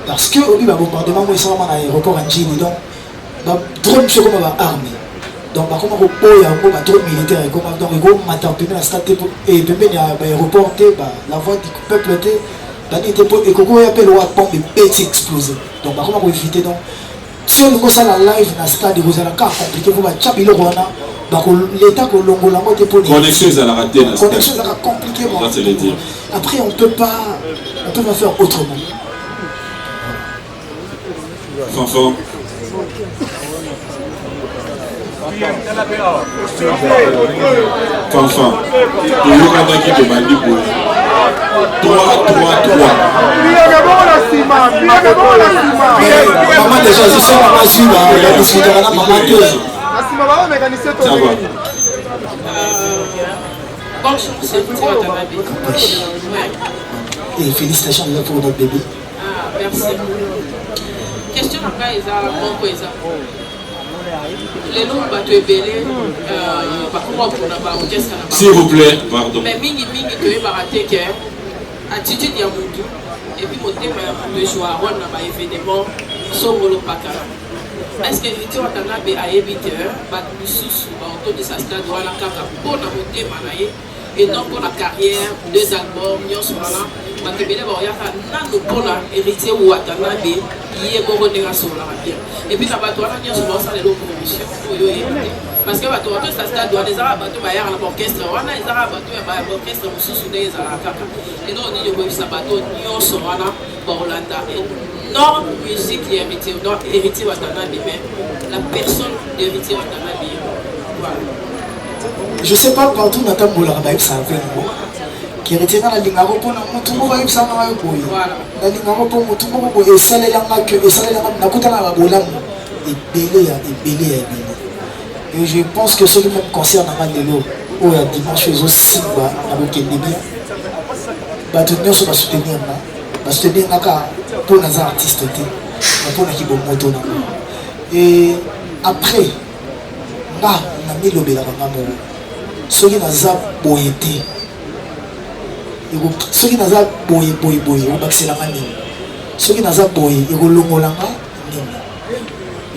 Parce que au bombardement, ils sont à l'aéroport en Gini. Donc, drone, c'est comme une arme. Donc, comme un drone militaire, donc, il y a un stade et l'aéroport, la voie du peuple. Et Coco appelle le pompe et explosé. Donc, comment on éviter donc si on a la live dans le stade, vous allez compliqué pour le Rwanda. L'État que l'on a monté pour connexion, ça a raté. Connexion, ça a compliqué. Après, on ne peut pas faire autrement. Fanfan. Fanfan. Le Rwanda qui te m'a dit pour 3. Maman déjà, je suis maman suivre, je suis maman bonjour, c'est Watanabe. Et félicitations déjà pour notre bébé. Ah, merci. Question après, ils ont bon quoi ils ont. Les noms bateaux ébélés, s'il vous plaît, pardon. Mais mingi tu es baraté que attitude ya mutu et puis mon thème de joie on a pas évidemment songolo pakala. Est-ce que tu as entendu à éviter bah sous autour de sa stade ou à la kaka pour la montée manaye et donc pour la carrière 2 albums nyo solana bah que bele ba yaka nanu pour la héritier ou Watanabe yé gogo denga solana bien. Et puis ça va toi là nyo solana ça les promotion pour yo parce que bato bato ça stade doit des arabes bato ba yaka na orchestre wana les arabes bato ba orchestre mususu des ala kaka et donc on dit que ça bato nyo solana ba Hollanda non musique héritier non héritier Watanabe mais la personne d'héritier Watanabe voilà. Je sais pas partout dans ta boulard bah ça fait moi qui retient la ligne pour tout monde va ça na yo voilà la ligne pour tout monde et ça les langues que et ça les langues na kutana ba bolam et belé et je pense que ce qui me concerne à Mandelo ou à dimanche aussi bah avec les bien bah tout le monde va soutenir là va soutenir naka pour les artistes pour les qui bon moto et après bah na milobe la maman ceux qui n'ont boyé ceux qui n'ont boyé au baxelanga nini ceux qui n'ont boyé et golongolanga nini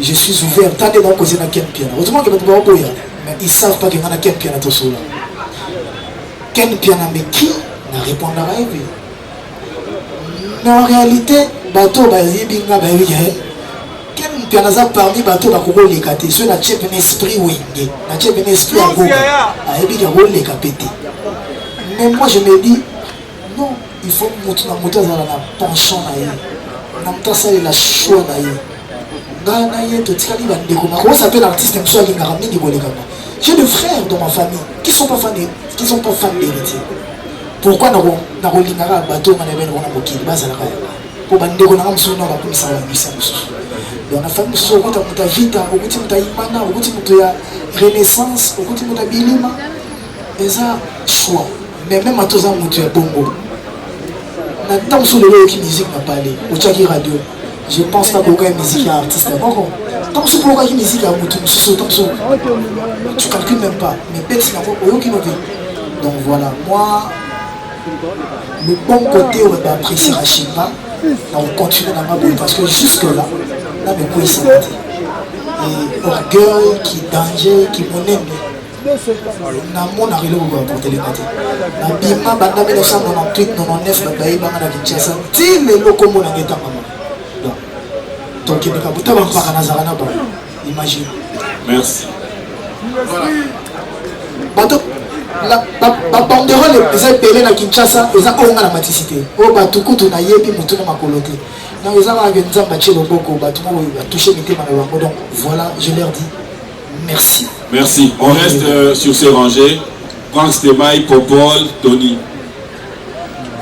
je suis ouvert tant de gens causer na ken piano autrement que bato boya mais ils savent pas que ngana ken piano to sola ken piano mais qui na répondra rêve mais en réalité bato ba yebinga ba yebi ken piano za parmi bato ba koko lekate ceux na chef un esprit wenge na chef un esprit à go a yebi ka go lekapete mais moi je me dis non il faut moto na moto za na pension na ye na mtasa la choix na ye ngana ye to tikali ba ndeko ma comment s'appelle l'artiste mso alingara mingi bolekama j'ai des frères dans ma famille qui sont pas fans d'héritier pourquoi na ko lingara bato na bene bona mokili bazala ka po ba ndeko na mso na ba kumisa ba misa mso donc na famille so ko ta vita okuti muta imana okuti muto ya renaissance okuti muta bilima eza choix mais même atoza muto ya bongo na tant sur le qui musique n'a pas allé au Tchaki radio je pense pas beaucoup à musique à artiste bon tant sur beaucoup à musique à muto sur tant sur tu calcules même pas mais petit na au qui noté donc voilà moi le bon côté on va apprécier Rachipa on continue dans ma bouille parce que jusque-là, là, mais quoi, il s'est arrêté. Et orgueil, qui danger, qui m'aime. Na mon arrivé au porter les matés. Na bima banda 1998 99 babayi banga na Kinshasa. Ti le loko mo na ngeta mama. Donc il est pas buta ba para nazara na ba. Imagine. Merci. Voilà. Bato la banderole les appelés na Kinshasa, ils ont onga na maticité. O batukutu na yebi mutu na makolote. Na ils ont ba nzamba chelo boko batu mo ba toucher mitema na bango. Donc voilà, je leur dis merci. Merci. On reste sur ces rangées. Franck Stémaï, Popol, Tony.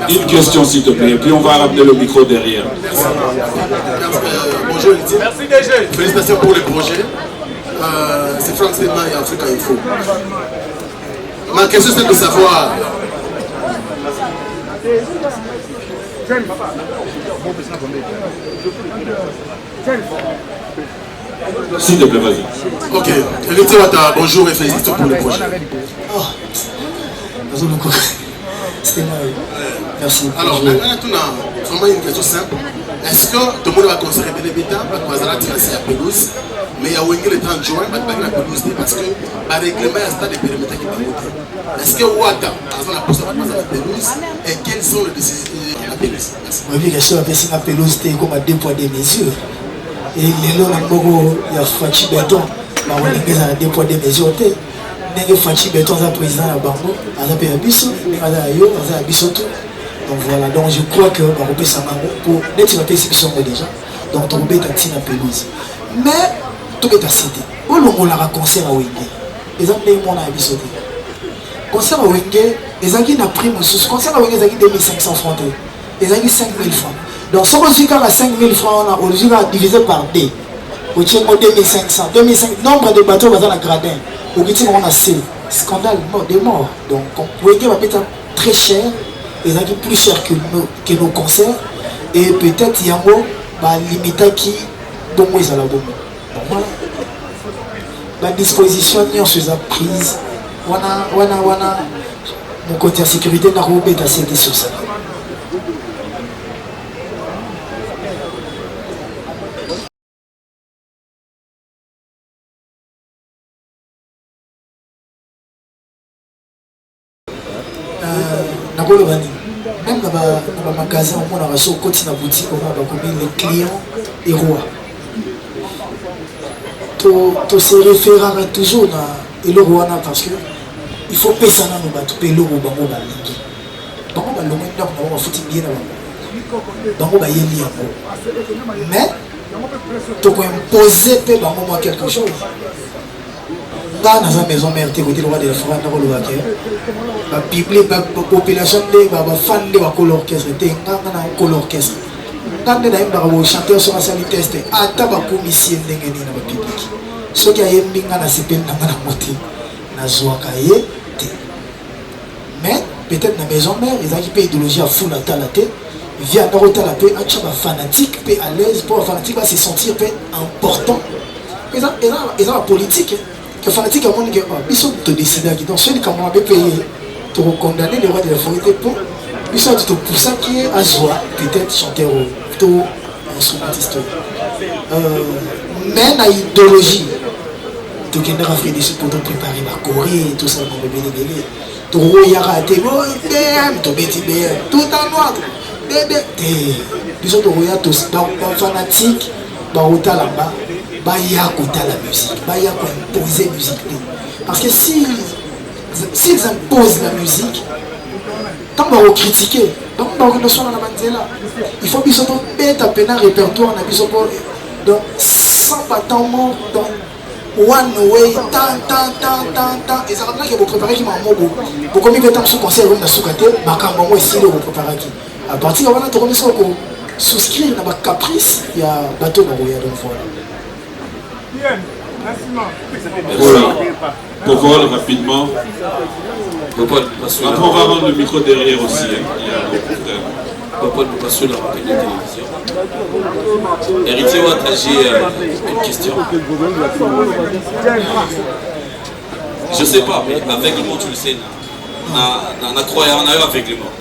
Une question s'il te plaît, puis on va ramener le micro derrière. Merci. Bonjour Lydie. Merci DG. Félicitations pour le projet. C'est Franck Stémaï, Africa Info. Ma question c'est de savoir. S'il te plaît, vas-y. Ok. Lydie Wata, bonjour et félicitations pour le projet. Oh, c'était moi. Merci. Alors, maintenant, on a vraiment une question simple. Est-ce que tout le monde va considérer Bénévita, parce qu'on va tirer à pelouse, mais il y a le 30 juin, il va la pelouse parce que par règlement, il y a un stade de périmètre qui va voter. Est-ce que Ouattara, a la possibilité de la pelouse et quelles sont les décisions de la pelouse? Oui, bien sûr, la pelouse, c'est comme à 2 poids 2 mesures. Et les lots, il y a Fachi Béton, on a 2 poids 2 mesures. Nenge Fachi Béton, c'est le président de la Bango, il y a Abisso, il y a Abisso tout. Donc voilà, donc je crois que Baroubé Samango, pour l'être la exhibition déjà, donc on peut être à pelouse. Mais, tout est à citer. Où l'on a un concert à Wenge? Les gens ont un Abisso. Concert à Wenge, les gens qui ont pris mon sous. Concert à Wenge, ils ont 2500 francs. Ils ont 5000 francs. Donc, si on a 5000 francs, on a divisé par 2. Au tient 2500. 2500. Nombre de bateaux dans la gradin. Au petit, on a C. Scandale, mort, des morts. Donc, Wenge va être très cher. Ils ont plus cher que nos concerts. Et peut-être il y a un limité qui bon moins à la bombe. Donc voilà. La disposition on se a prise. Wana mon côté de sécurité n'a pas été assez sur ça. Même dans le magasin, on a reçu au côté de la boutique, on a commis les clients et rois. Tu se référeras toujours à le roi parce que il faut payer ça dans le bateau, payer le roi dans le bateau. Bango ba longo ndako na ba futi bien na bango ba yeli yango. Mais tu peux imposer pe bango moi quelque chose. Dans la maison mère tu côté le roi de la forêt dans le bateau. Ba bible ba population de ba fan de ba color orchestre te nganga na color orchestre. Quand on a un chanteur sur la salle de test, ata ba commission ndenge ni na ba public. Ce qui a yembi nga na sipel na na moti na zoaka ye te. Mais peut-être dans la maison mère, ils ont une idéologie à fou la tête. Via Narota la paix, un fanatique, paix à l'aise, pour un fanatique va se sentir paix important. Ils ont la politique. Que fanatique à mon niveau, ils sont te décider à qui donc celui qui a payé, te recondamner les rois de la forêt pour. Ils sont tout pour ça qui est à joie, peut-être chanteur ou plutôt instrumentiste. Mais la idéologie, tu viens de faire des choses pour te préparer ma Corée et tout ça, pour le bébé. Tu regardes tes mots, tu mets tes BM, tout en noir. Ils ont regarde tous, fanatiques, barouta là-bas, baya kota la musique, baya pour imposer la musique. Parce que s'ils imposent la musique, quand on va critiquer, donc on va reconnaître la manzela. Il faut qu'ils soient bêtes à peine un répertoire, donc sans battant mort, donc one way, tant. Et ça va que vous préparez qui m'a mot. Pour combien de temps ce concert vous n'avez pas souhaité, ma campagne moi ici vous préparez qui. À partir de là, tu commences à souscrire à ma caprice, il y a bateau dans le donc voilà. Voilà. Popol, rapidement. Popol, après on va rendre le micro derrière aussi. Il y a le frère. Popol, nous passons la rapide de télévision. Héritier Wata, j'ai une question. Je sais pas, mais aveuglement, tu le sais. On a croyé en eux aveuglement.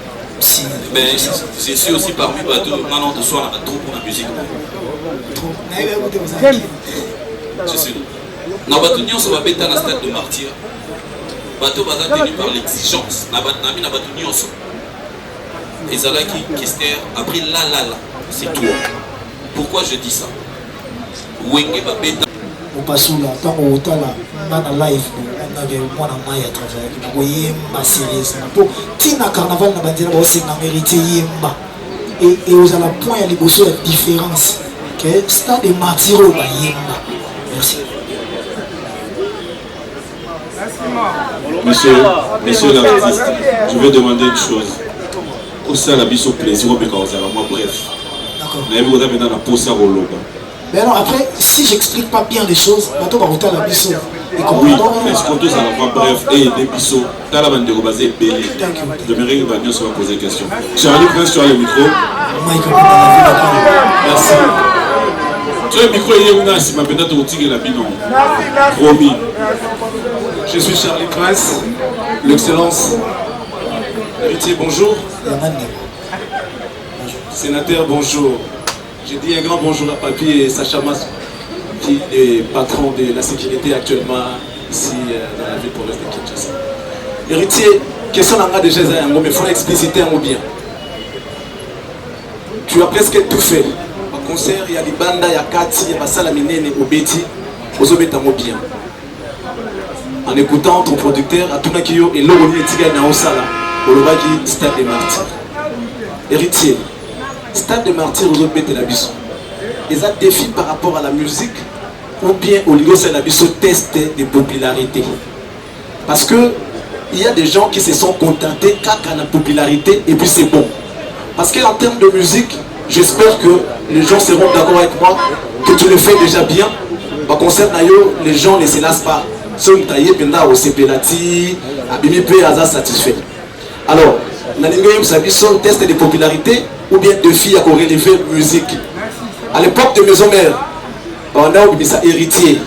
si ben je suis aussi parmi bateau non de soir trop pour la musique je suis na bato nyonso babeta na stade de martyr bato baza tenu par l'exigence na bato nyonso ezalaki Kester après la c'est toi pourquoi je dis ça wenge babeta opasula ntango otala nga na live nage mwana mai à travers koyemba sérieusement mpo ntina carnaval na banzela baosenga mérite yemba et ozala point ya liboso ya différence ke stade de martyr oyo bayemba. Merci. Monsieur l'artiste, je vais demander une chose. Au sein la biso plaisir au moi bref. D'accord. Mais vous avez dans la pose à Roloba. Mais alors après, si j'explique pas bien les choses, bateau va retourner la biso. Oui, est-ce qu'on doit avoir bref et des bisous dans la bande de Robazé Bélé. J'aimerais que Bagnon soit poser des questions. Charlie Prince, tu as le micro. Merci. Tu as le micro et il y a si ma pédate au tigre la binon. Promis. Je suis Charlie Prince, l'Excellence. Héritier, bonjour. Sénateur, bonjour. Je dis un grand bonjour à Papi et Sacha Mas, qui est patron de la sécurité actuellement ici dans la ville province de Kinshasa. Héritier, question n'a déjà un mot, mais il faut expliciter un mot bien. Tu as presque tout fait. Au concert, il y a des bandes, il y a Kati, il y a Salamine, Obeti, aux hommes un mot bien. En écoutant ton producteur, à Tunakio et Loroni et Tiga Naosala, au Lobaki, Stade des Martyrs. Héritier, Stade des Martyrs aux autres bêtes de la biso. Ils ont défi par rapport à la musique ou bien au lieu de la biso test de popularité. Parce que il y a des gens qui se sont contentés qu'à la popularité et puis c'est bon. Parce qu'en termes de musique, j'espère que les gens seront d'accord avec moi que tu le fais déjà bien. Par concert d'ailleurs, les gens ne se lassent pas. Ceux qui taillent pendant au CPLATI, Abimi P, Aza satisfait. Alors, Nalingoyim Sabiso, test de popularité ou bien défi à relever musique. À l'époque de Maison Mère, on a oublié ça héritier,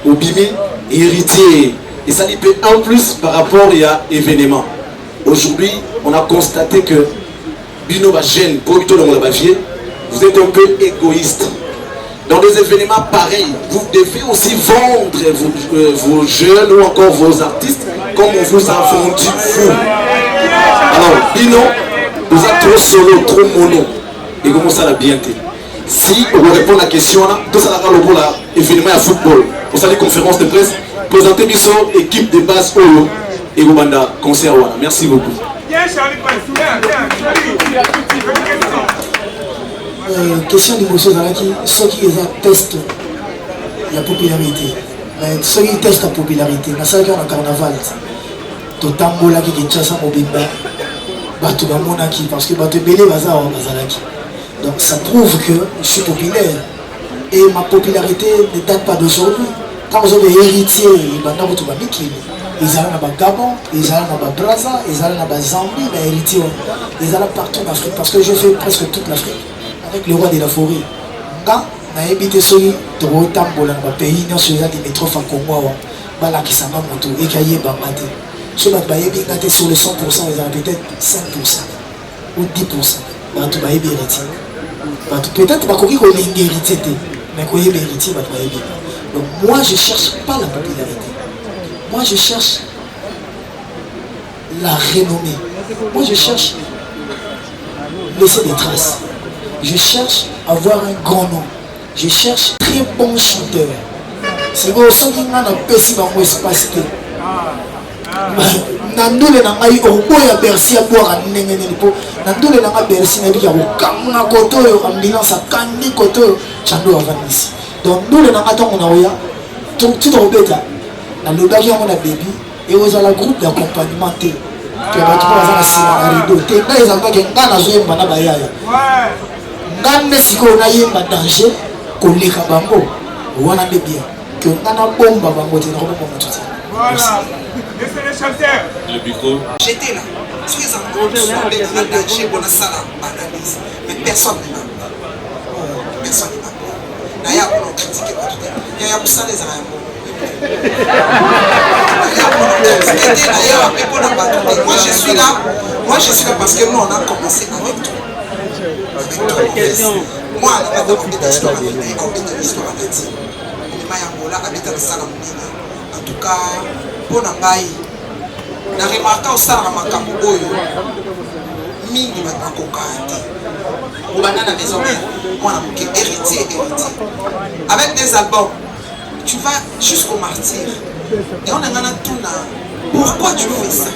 ou bimi héritier. Et ça dit en plus par rapport à événement. Aujourd'hui, on a constaté que Bino va gêne pour tout le monde vous êtes un peu égoïste. Dans des événements pareils, vous devez aussi vendre vos jeunes ou encore vos artistes comme on vous a vendu vous. Alors, Bino, vous êtes trop solo, trop mono. Et comment ça l'a bien été? Si on répond à la question, tout ça va le événement à football. Vous allez conférence de presse, présenter Bisso, équipe de base Olo et Rwanda concert. Merci beaucoup. Question de monsieur Zalaki, ceux qui testent la popularité. Ceux qui testent la popularité, dans le carnaval, tout tambola qui est chassé au bimba, bateau monaki parce que bateau belé bazar bazalaki. Donc ça prouve que je suis populaire et ma popularité ne date pas d'aujourd'hui. Quand vous avez héritier, ils allaient dans Gabon, ils allaient dans Brazza, ils allaient dans Zambie, mais héritier, ils allaient partout en Afrique parce que je fais presque toute l'Afrique avec le roi de la forêt. Quand on a habité sur le pays, nous sommes des métrophes en Congo, qui sont moto et qui ont bamate. Sur le sur le 100%, ils ont peut-être 5% ou 10%. Peut-être qu'on a héritier, mais qu'on a héritier, donc moi je ne cherche pas la popularité. Moi je cherche la renommée. Moi je cherche laisser des traces. Je cherche avoir un grand nom. Je cherche très bon chanteur. C'est pour ça qu'il y a un petit peu espace. Nandole na ngai oboya Bercy à boire à Nengenelipo. Nandole na Bercy na bika okanga koto ambulance akandi koto chando avanisi. Donc nous le nanga tongo na oya tout robeta na le bagi on a baby et aux à la groupe d'accompagnement té que ba trois ans na rideau té na ezanga ke ngana zo yemba na bayaya ngane siko na yemba danger koleka bango wana de bien que ngana bomba bango té na ko bomba tout ça. Voilà. Laissez les chanteurs. Le micro. J'étais là. Très en gros, sur le danger pour la salle analyse. Mais personne ne m'a pris. Personne ne m'a pris. D'ailleurs, on a critiqué pas tout à l'heure. Il y a un peu ça les armes. Moi je suis là parce que nous on a commencé avec toi. Moi on a fait une histoire avec lui, on a fait une histoire avec lui. En tout cas, pour Nangaï, na remarqué aussi la makambo oyo mingi bakokate. Au banana maison mère, moi na moké héritier. Avec des albums, tu vas jusqu'au martyr. Et on a tout là. Pourquoi tu fais ça?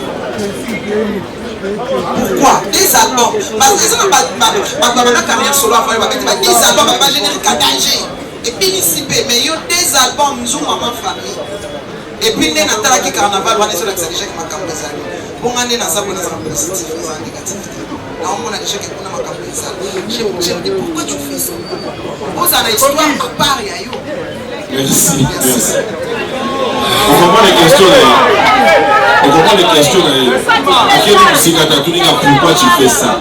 Pourquoi? Des albums. Parce que ça n'a pas ma carrière solo avant, des albums, ma générique à danger. Et puis ici, mais il y a des albums, nous avons ma famille. Et puis nous avons un carnaval, on est sur l'exagération de ma campagne. Pour nous, nous avons un positif, nous avons un négatif. Là, on a déjà quelque chose dans ma campagne. Je me dis, pourquoi tu fais ça? Vous avez une histoire à part, Yayo. Merci. On comprend les questions là. Pourquoi tu fais ça?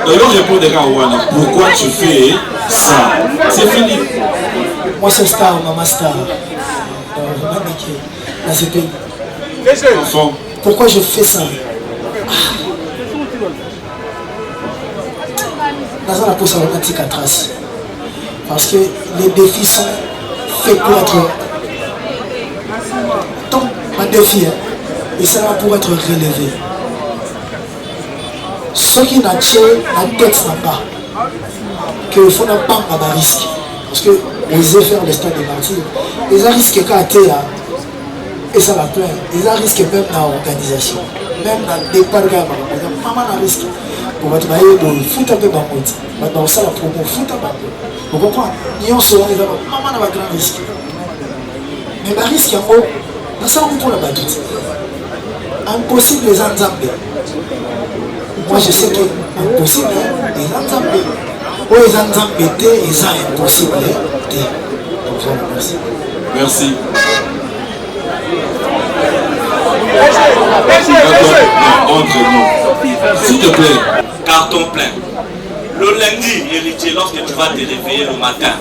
Alors répondre à Wana, pourquoi tu fais ça? C'est fini. Moi c'est star, maman star. Enfant. Pourquoi je fais ça? Dans la pose aromatique à trace. Parce que les défis sont faits pour être. Donc, un défi, et ça va pour être relevé. Ce qui n'a pas la tête n'a pas, qu'il faut ne pas avoir risque. Parce que oser faire le stade des martyrs, ils ont risqué qu'à terre, et ça va plein. Ils ont risqué même dans l'organisation, même dans le départ de la maman a risqué. Pour votre maillot de foot un peu dans le monde, maintenant ça la promo foot un peu. Vous comprenez? Ils ont souvent les maman a un grand risque. Mais le risque est mot, ça on peut la battre. Impossible les ensembles. Moi je sais que impossible les ensembles. Oh les ensembles étaient, ils sont impossibles. Merci. Entre nous. S'il te plaît. Carton plein. Le lundi, héritier, lorsque tu vas te réveiller le matin,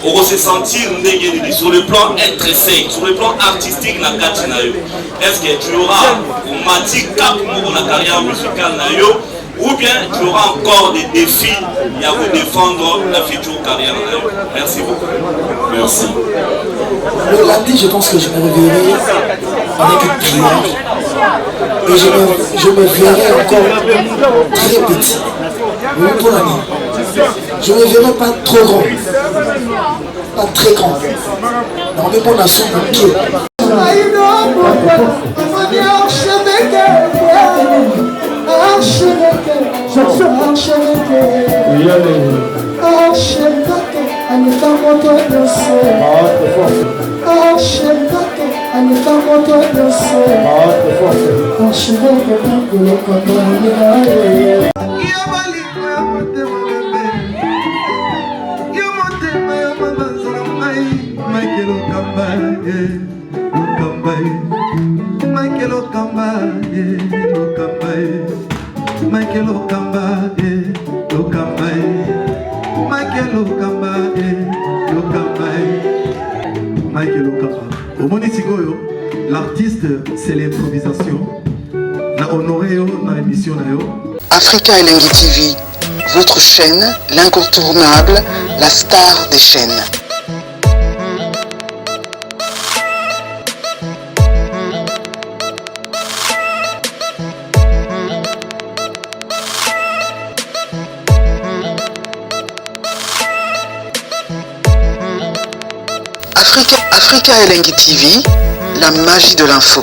on va se sentir sur le plan intrinsèque, sur le plan artistique, est-ce que tu auras au mati cap pour la carrière musicale ou bien tu auras encore des défis à vous défendre la future carrière? Merci beaucoup. Merci. Le lundi, je pense que je me réveillerai avec une prière et je me verrai encore très petit. Oui, pour l'année. Je ne me verrai pas trop grand, pas très grand. Non, mais pour la somme de pied. L'artiste, c'est l'improvisation. La honoré dans l'émission. Africa Elengi TV, votre chaîne, l'incontournable, la star des chaînes. Africa Elengi TV, la magie de l'info.